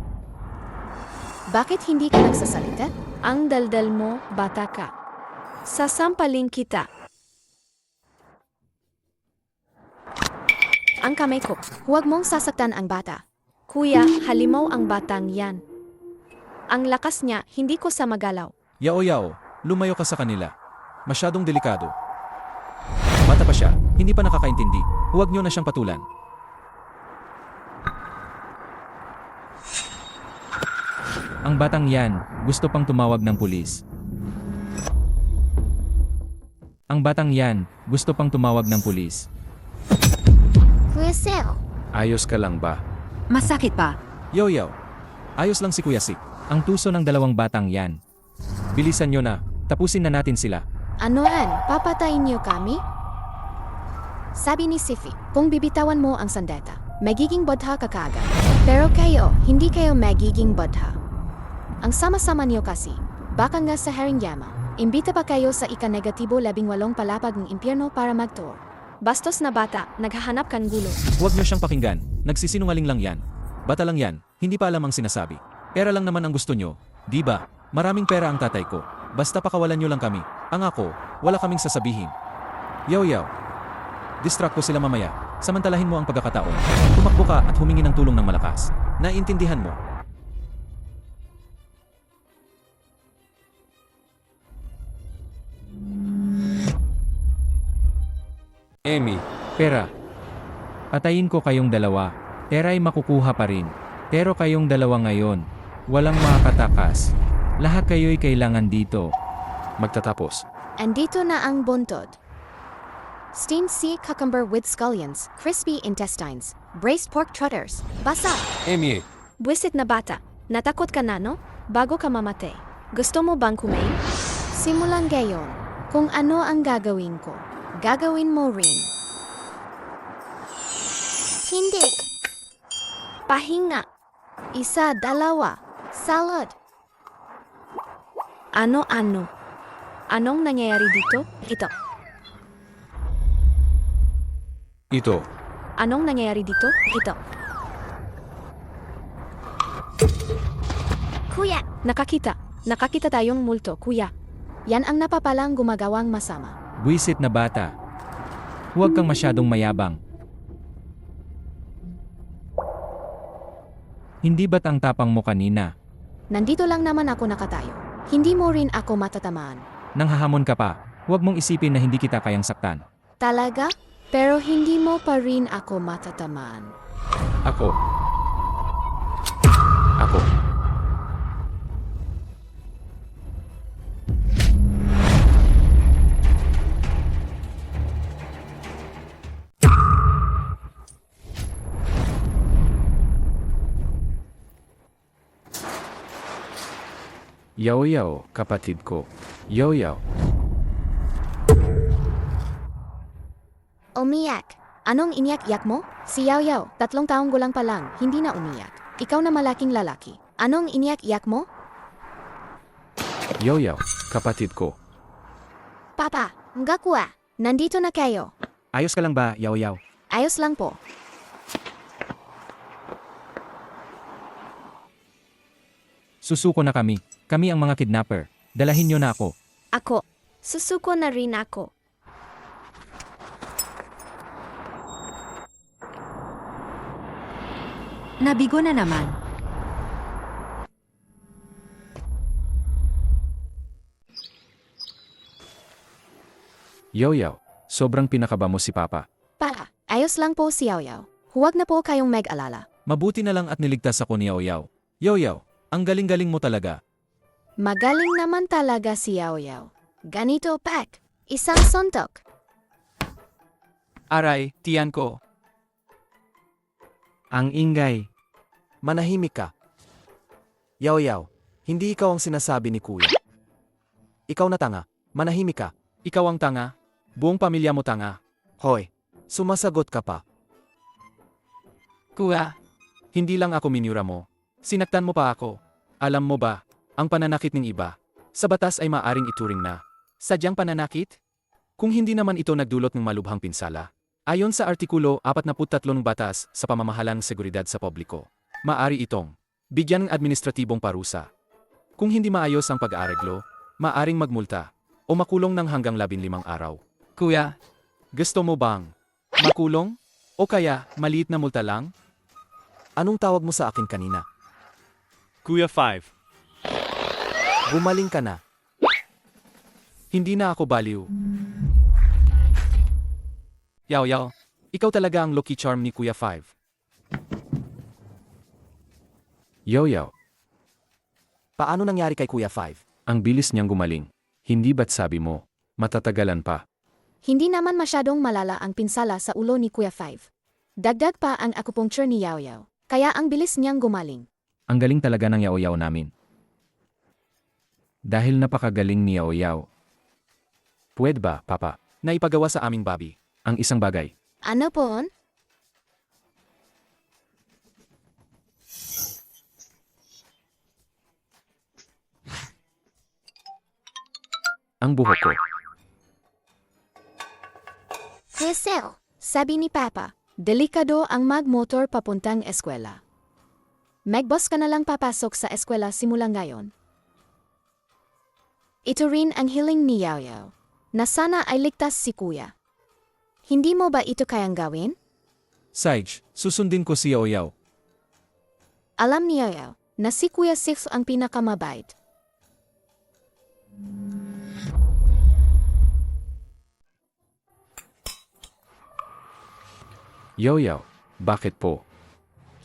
Speaker 1: Bakit hindi ka nagsasalita? Ang daldal mo, bata ka. Sasampaling kita. Ang kamay ko, huwag mong sasaktan ang bata. Kuya, halimaw ang batang yan. Ang lakas niya, hindi ko sa magalaw.
Speaker 2: Yao Yao, lumayo ka sa kanila. Masyadong delikado. Bata pa siya, hindi pa nakakaintindi. Huwag niyo na siyang patulan. Ang batang yan, gusto pang tumawag ng pulis. Ang batang yan, gusto pang tumawag ng pulis.
Speaker 1: Kuya Sel.
Speaker 3: Ayos ka lang ba?
Speaker 4: Masakit pa.
Speaker 2: Yao Yao, ayos lang si Kuya Sik. Ang tuso ng dalawang batang yan. Bilisan niyo na, tapusin na natin sila.
Speaker 1: Anoan, papatayin niyo kami? Sabi ni Sifi, kung bibitawan mo ang sandata, magiging bodha ka kaagad. Pero kayo, hindi kayo magiging bodha. Ang sama-sama niyo kasi, baka nga sa Haringyama, imbita pa kayo sa ika-negatibo 18 palapag ng impyerno para mag-tour. Bastos na bata, naghahanap kan gulo.
Speaker 2: Huwag niyo siyang pakinggan, nagsisinungaling lang yan. Bata lang yan, hindi pa alam ang sinasabi. Pera lang naman ang gusto niyo, di ba? Maraming pera ang tatay ko. Basta pakawalan niyo lang kami. Ang ako, wala kaming sasabihin. Yao Yao, distract ko sila mamaya. Samantalahin mo ang pagkakataon. Tumakbo ka at humingi ng tulong ng malakas. Naiintindihan mo.
Speaker 3: Emmy,
Speaker 2: Pera. Patayin ko kayong dalawa. Pera'y makukuha pa rin. Pero kayong dalawa ngayon, walang makakatakas. Lahat kayo'y kailangan dito.
Speaker 3: magtatapos.
Speaker 1: Andito na ang buntod. Steamed sea cucumber with scallions, crispy intestines, braised pork trotters. Basa!
Speaker 3: Emmy,
Speaker 1: Buwisit na bata, natakot ka na no? Bago ka mamatay. Gusto mo bang kumain? Simulan ngayon. Kung ano ang gagawin ko, gagawin mo rin. Hindi. Pahinga. Isa, dalawa. Salad. Ano-ano? Anong nangyayari dito? Ito.
Speaker 3: ito.
Speaker 1: Anong nangyayari dito? Ito. Kuya! Nakakita tayong multo, kuya. Yan ang napapalang gumagawang masama.
Speaker 2: Buwisit na bata. Huwag kang masyadong mayabang. Hindi ba't ang tapang mo kanina?
Speaker 1: Nandito lang naman ako nakatayo. Hindi mo rin ako matatamaan.
Speaker 2: Nang hahamon ka pa, huwag mong isipin na hindi kita kayang saktan.
Speaker 1: Talaga? Pero hindi mo pa rin ako matatamaan.
Speaker 3: Ako. Ako. Yao Yao, kapatid ko. Yao Yao.
Speaker 1: Umiyak. Anong iniyak-yak mo? Si Yao Yao, 3 taong gulang pa lang, hindi na umiyak. Ikaw na malaking lalaki. Anong iniyak-yak mo?
Speaker 3: Yao Yao, kapatid ko.
Speaker 1: Papa, nga kuya. Nandito na kayo.
Speaker 10: Ayos ka lang ba, Yao Yao?
Speaker 1: Ayos lang po.
Speaker 2: Susuko na kami. Kami ang mga kidnapper. Dalahin niyo na ako.
Speaker 1: Ako. Susuko na rin ako.
Speaker 4: Nabigo na naman.
Speaker 3: Yao Yao, sobrang pinakaba mo si Papa.
Speaker 1: Para, ayos lang po si Yao Yao. Huwag na po kayong mag-alala.
Speaker 2: Mabuti na lang at niligtas ako ni Yao Yao. Yao Yao, ang galing-galing mo talaga.
Speaker 1: Magaling naman talaga si Yao Yao. Ganito, Pak. Isang suntok.
Speaker 10: Aray, tiyan ko. Ang ingay.
Speaker 6: Manahimik ka. Yaw, hindi ikaw ang sinasabi ni kuya. Ikaw na tanga, manahimik ka.
Speaker 5: Ikaw ang tanga. Buong pamilya mo tanga.
Speaker 6: Hoy, sumasagot ka pa.
Speaker 5: Kuya. Hindi lang ako minura mo. Sinaktan mo pa ako. Alam mo ba, ang pananakit ng iba, sa batas ay maaring ituring na sadyang pananakit? Kung hindi naman ito nagdulot ng malubhang pinsala. Ayon sa Artikulo 43 ng Batas sa Pamamahalang Seguridad sa Publiko, maari itong bigyan ng administratibong parusa. Kung hindi maayos ang pag-aareglo, maaring magmulta o makulong ng hanggang 15 araw. Kuya, gusto mo bang makulong? O kaya maliit na multa lang?
Speaker 6: Anong tawag mo sa akin kanina?
Speaker 11: Kuya 5.
Speaker 6: Gumaling ka na.
Speaker 5: Hindi na ako baliw. Yaw, ikaw talaga ang lucky charm ni Kuya 5.
Speaker 3: Yaw.
Speaker 6: Paano nangyari kay Kuya 5?
Speaker 3: Ang bilis niyang gumaling. Hindi ba't sabi mo, matatagalan pa?
Speaker 1: Hindi naman masyadong malala ang pinsala sa ulo ni Kuya 5. Dagdag pa ang acupuncture ni Yaw, kaya ang bilis niyang gumaling.
Speaker 3: Ang galing talaga ng Yaw namin. Dahil napakagaling ni Yaw. Pwede ba, Papa?
Speaker 5: Naipagawa sa aming Bobby.
Speaker 3: Ang isang bagay.
Speaker 1: Ano po?
Speaker 3: Ang buhok ko.
Speaker 1: Cecil, sabi ni Papa, delikado ang magmotor papuntang eskwela. Magbus ka na lang papasok sa eskwela simula ngayon. Ito rin ang hiling ni Yaw, na sana ay ligtas si Kuya. Hindi mo ba ito kayang gawin?
Speaker 2: Sage, susundin ko si Yaw.
Speaker 1: Alam ni Yaw na si Kuya 6 ang pinakamabait.
Speaker 3: Yaw, bakit po?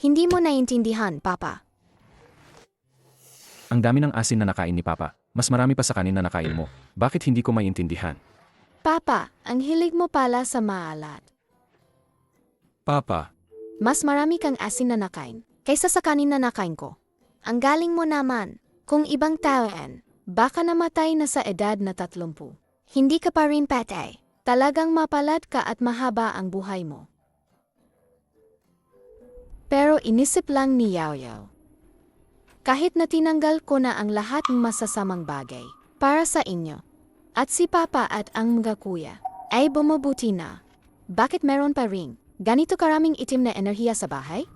Speaker 1: Hindi mo naiintindihan, Papa.
Speaker 3: Ang dami ng asin na nakain ni Papa. Mas marami pa sa kanin na nakain mo. Bakit hindi ko maintindihan?
Speaker 1: Papa, ang hilig mo pala sa maalat.
Speaker 2: Papa,
Speaker 1: Mas marami kang asin na nakain kaysa sa kanin na nakain ko. Ang galing mo naman. Kung ibang tao yan, baka namatay na sa edad na 30. Hindi ka pa rin patay. Talagang mapalad ka at mahaba ang buhay mo. Pero inisip lang ni Yaw. Kahit na tinanggal ko na ang lahat ng masasamang bagay para sa inyo, at si Papa at ang mga kuya ay bumubuti na. Bakit meron pa ring ganito karaming itim na enerhiya sa bahay?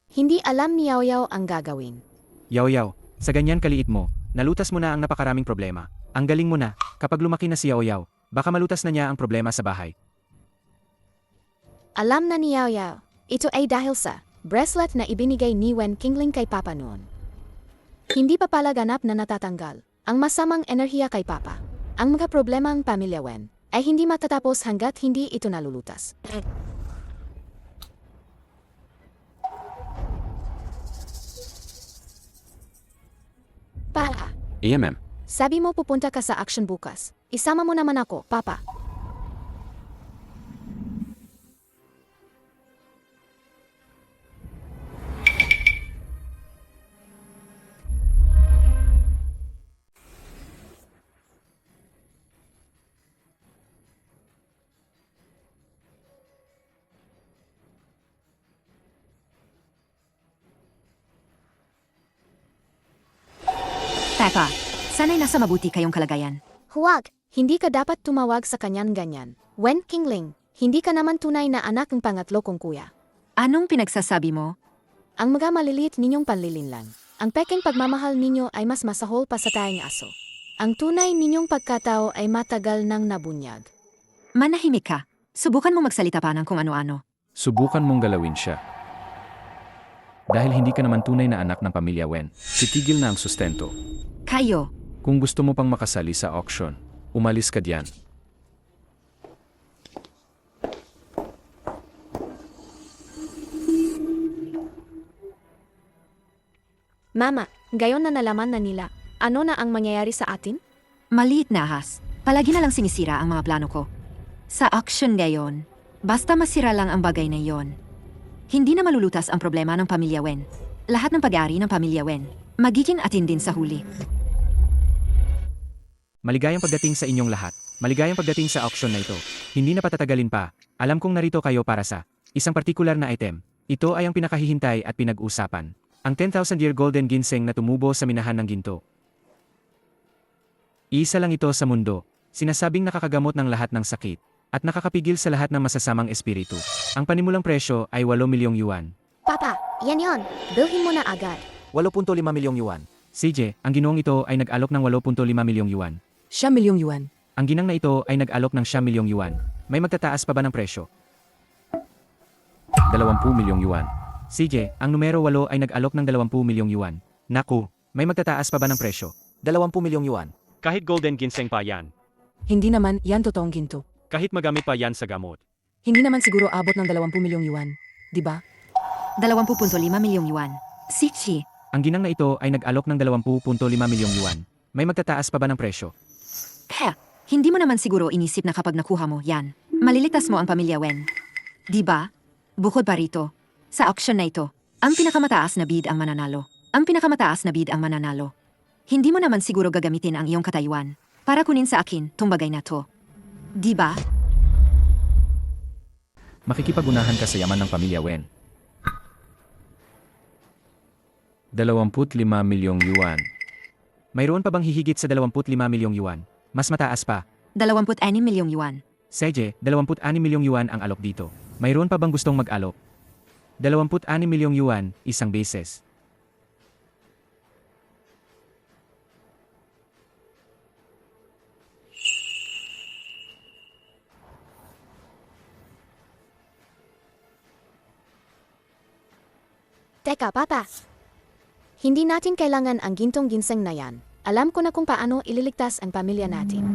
Speaker 1: Hindi alam ni Yaw ang gagawin.
Speaker 10: Yaw, sa ganyan kaliit mo, nalutas mo na ang napakaraming problema. Ang galing mo na, kapag lumaki na si Yaw, baka malutas na niya ang problema sa bahay.
Speaker 1: Alam na ni Yaw, ito ay dahil sa bracelet na ibinigay ni Wen Qingling kay Papa noon. Hindi pa pala ganap na natatanggal ang masamang enerhiya kay Papa. Ang mga problema ng pamilya Wen ay hindi matatapos hanggat hindi ito nalulutas. Pa,
Speaker 3: EMM.
Speaker 1: sabi mo pupunta ka sa action bukas. Isama mo naman ako, Papa.
Speaker 4: Peppa, sana'y nasa mabuti kayong kalagayan.
Speaker 1: Huwag, hindi ka dapat tumawag sa kanyan ganyan. Wen Qingling, hindi ka naman tunay na anak ng pangatlo kong kuya.
Speaker 4: Anong pinagsasabi mo?
Speaker 1: Ang mga maliliit ninyong panlilinlang. Ang peking pagmamahal ninyo ay mas masahol pa sa tayong aso. Ang tunay ninyong pagkatao ay matagal nang nabunyag.
Speaker 4: Manahimik ka. Subukan mo magsalita pa ng kung ano-ano.
Speaker 3: Subukan mong galawin siya. Dahil hindi ka naman tunay na anak ng pamilya Wen, titigil na ang sustento.
Speaker 4: Kayo,
Speaker 3: Kung gusto mo pang makasali sa auction, umalis ka diyan.
Speaker 1: Mama, gayon na nalaman na nila. Ano na ang mangyayari sa atin?
Speaker 4: maliit na ahas. Palagi na lang sinisira ang mga plano ko. Sa auction ngayon, Basta masira lang ang bagay na iyon. Hindi na malulutas ang problema ng pamilya Wen. Lahat ng pag-aari ng pamilya Wen magiging atin din sa huli.
Speaker 10: Maligayang pagdating sa inyong lahat. Maligayang pagdating sa auction na ito. Hindi na patatagalin pa. Alam kong narito kayo para sa isang partikular na item. Ito ay ang pinakahihintay at pinag-usapan. Ang 10,000-year golden ginseng na tumubo sa minahan ng ginto. Isa lang ito sa mundo. Sinasabing nakakagamot ng lahat ng sakit at nakakapigil sa lahat ng masasamang espiritu. Ang panimulang presyo ay 8 milyong yuan.
Speaker 1: Papa, yan yon. Bilhin mo na agad.
Speaker 6: 8.5 milyong yuan.
Speaker 10: CJ, ang ginoong ito ay nag-alok ng 8.5 milyong yuan.
Speaker 8: 1 milyong yuan.
Speaker 10: Ang ginang na ito ay nag-alok ng 9 milyong yuan. May magtataas pa ba ng presyo?
Speaker 9: 20 milyong yuan.
Speaker 10: CJ, ang numero 8 ay nag-alok ng 20 milyong yuan. Naku, may magtataas pa ba ng presyo?
Speaker 6: 20 milyong yuan.
Speaker 11: Kahit golden ginseng pa yan.
Speaker 8: Hindi naman yan totoong ginto.
Speaker 11: Kahit magamit pa yan sa gamot.
Speaker 8: Hindi naman siguro abot ng 20 milyong yuan. Di ba?
Speaker 4: 20.5 milyong yuan. Sichi,
Speaker 10: Ang ginang na ito ay nag-alok ng 20.5 milyong yuan. May magtataas pa ba ng presyo?
Speaker 4: hindi mo naman siguro inisip na kapag nakuha mo yan, maliligtas mo ang pamilya Wen. Di ba? Bukod pa rito, sa auction na ito, ang pinakamataas na bid ang mananalo. Ang pinakamataas na bid ang mananalo. Hindi mo naman siguro gagamitin ang iyong katayuan para kunin sa akin tong bagay na to. Di ba?
Speaker 9: Makikipag-unahan ka sa yaman ng pamilya Wen. 25 milyong yuan.
Speaker 10: Mayroon pa bang hihigit sa 25 milyong yuan? Mas mataas pa.
Speaker 4: 26 milyong yuan.
Speaker 10: CJ, 26 milyong yuan ang alok dito. Mayroon pa bang gustong mag-alok? 26 milyong yuan, isang beses.
Speaker 1: Teka, Papa. Hindi natin kailangan ang gintong ginseng na yan. Alam ko na kung paano ililigtas ang pamilya natin.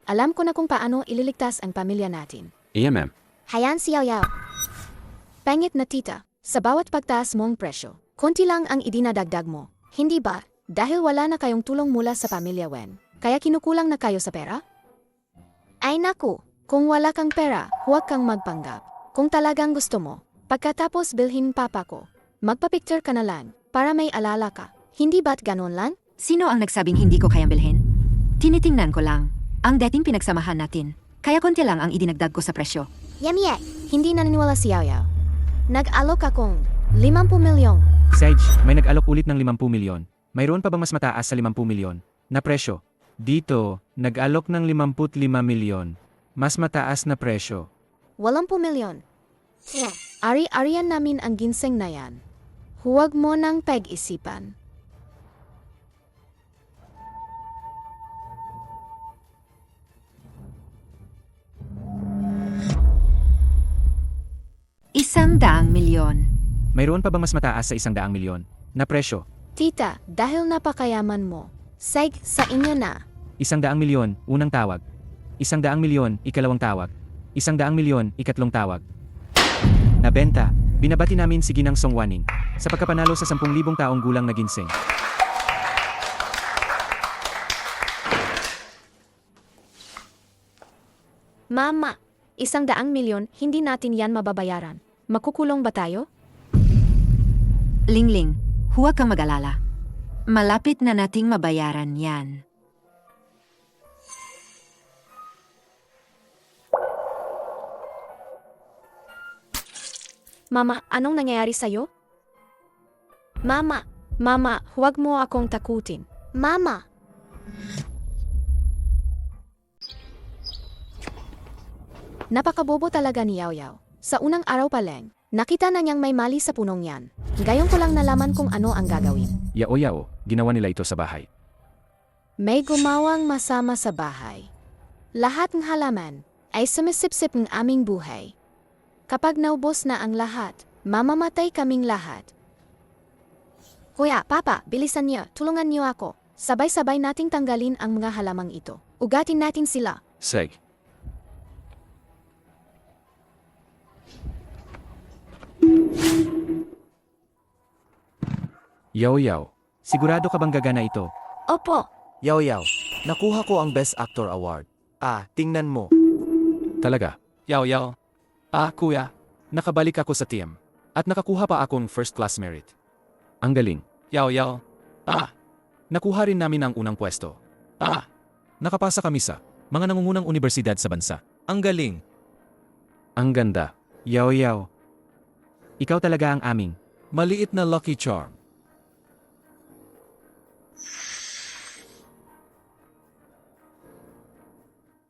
Speaker 1: Alam ko na kung paano ililigtas ang pamilya natin.
Speaker 9: Iya, ma'am.
Speaker 1: Hayaan si Yao Yao. Pangit na tita, sa bawat pagtaas mong presyo, konti lang ang idinadagdag mo. Hindi ba? Dahil wala na kayong tulong mula sa pamilya Wen, kaya kinukulang na kayo sa pera? Ay naku, kung wala kang pera, huwag kang magpanggap. Kung talagang gusto mo, pagkatapos bilhin papa ko, magpa-picture ka na lang, para may alala ka. Hindi ba't ganon lang?
Speaker 4: Sino ang nagsabing hindi ko kayang bilhin? Tinitingnan ko lang. Ang dating pinagsamahan natin. Kaya konti lang ang idinagdag ko sa presyo.
Speaker 1: Yamiye, hindi naniniwala si Yao Yao. Nag-alok akong 50 milyong.
Speaker 10: Sage, may nag-alok ulit ng 50 milyon. Mayroon pa bang mas mataas sa 50 milyon na presyo? Dito, nag-alok ng 55 milyon. Mas mataas na presyo.
Speaker 1: 80 milyon. Ari-arian namin ang ginseng na yan. Huwag mo nang pag-isipan.
Speaker 4: $100 milyon.
Speaker 10: Mayroon pa bang mas mataas sa 100 milyon na presyo?
Speaker 1: Tita, dahil napakayaman mo, seg sa inyo na.
Speaker 10: 100 milyon, unang tawag. 100 milyon, ikalawang tawag. 100 milyon, ikatlong tawag. Nabenta, binabati namin si Ginang Songwaning sa pagkapanalo sa 10,000 taong gulang na ginseng.
Speaker 1: Mama, 100 milyon, hindi natin yan mababayaran. Makukulong ba tayo?
Speaker 4: Lingling, huwag kang mag-alala. Malapit na nating mabayaran yan.
Speaker 1: Mama, anong nangyayari sa'yo? Mama, huwag mo akong takutin. Mama! Napakabobo talaga ni Yao Yao. Sa unang araw pa lang, nakita na niyang may mali sa punong yan. Gayon ko lang nalaman kung ano ang gagawin.
Speaker 9: Yao, ginawa nila ito sa bahay.
Speaker 1: May gumawang masama sa bahay. Lahat ng halaman ay sumisipsip ng aming buhay. Kapag naubos na ang lahat, mamamatay kaming lahat. Kuya, Papa, bilisan niyo, tulungan niyo ako. Sabay-sabay nating tanggalin ang mga halamang ito. Ugatin natin sila.
Speaker 9: Seg.
Speaker 10: Yao, sigurado ka bang gagana ito?
Speaker 1: Opo.
Speaker 6: Yao Yao, nakuha ko ang Best Actor Award. Tingnan mo.
Speaker 3: Talaga?
Speaker 10: Yao Yao. Kuya. Nakabalik ako sa team. At nakakuha pa akong first class merit.
Speaker 3: Ang galing.
Speaker 10: Yao Yao. Nakuha rin namin ang unang pwesto.
Speaker 3: Nakapasa kami sa mga nangungunang universidad sa bansa. Ang galing.
Speaker 9: Ang ganda.
Speaker 10: Yao Yao. Ikaw talaga ang aming.
Speaker 3: Maliit na lucky charm.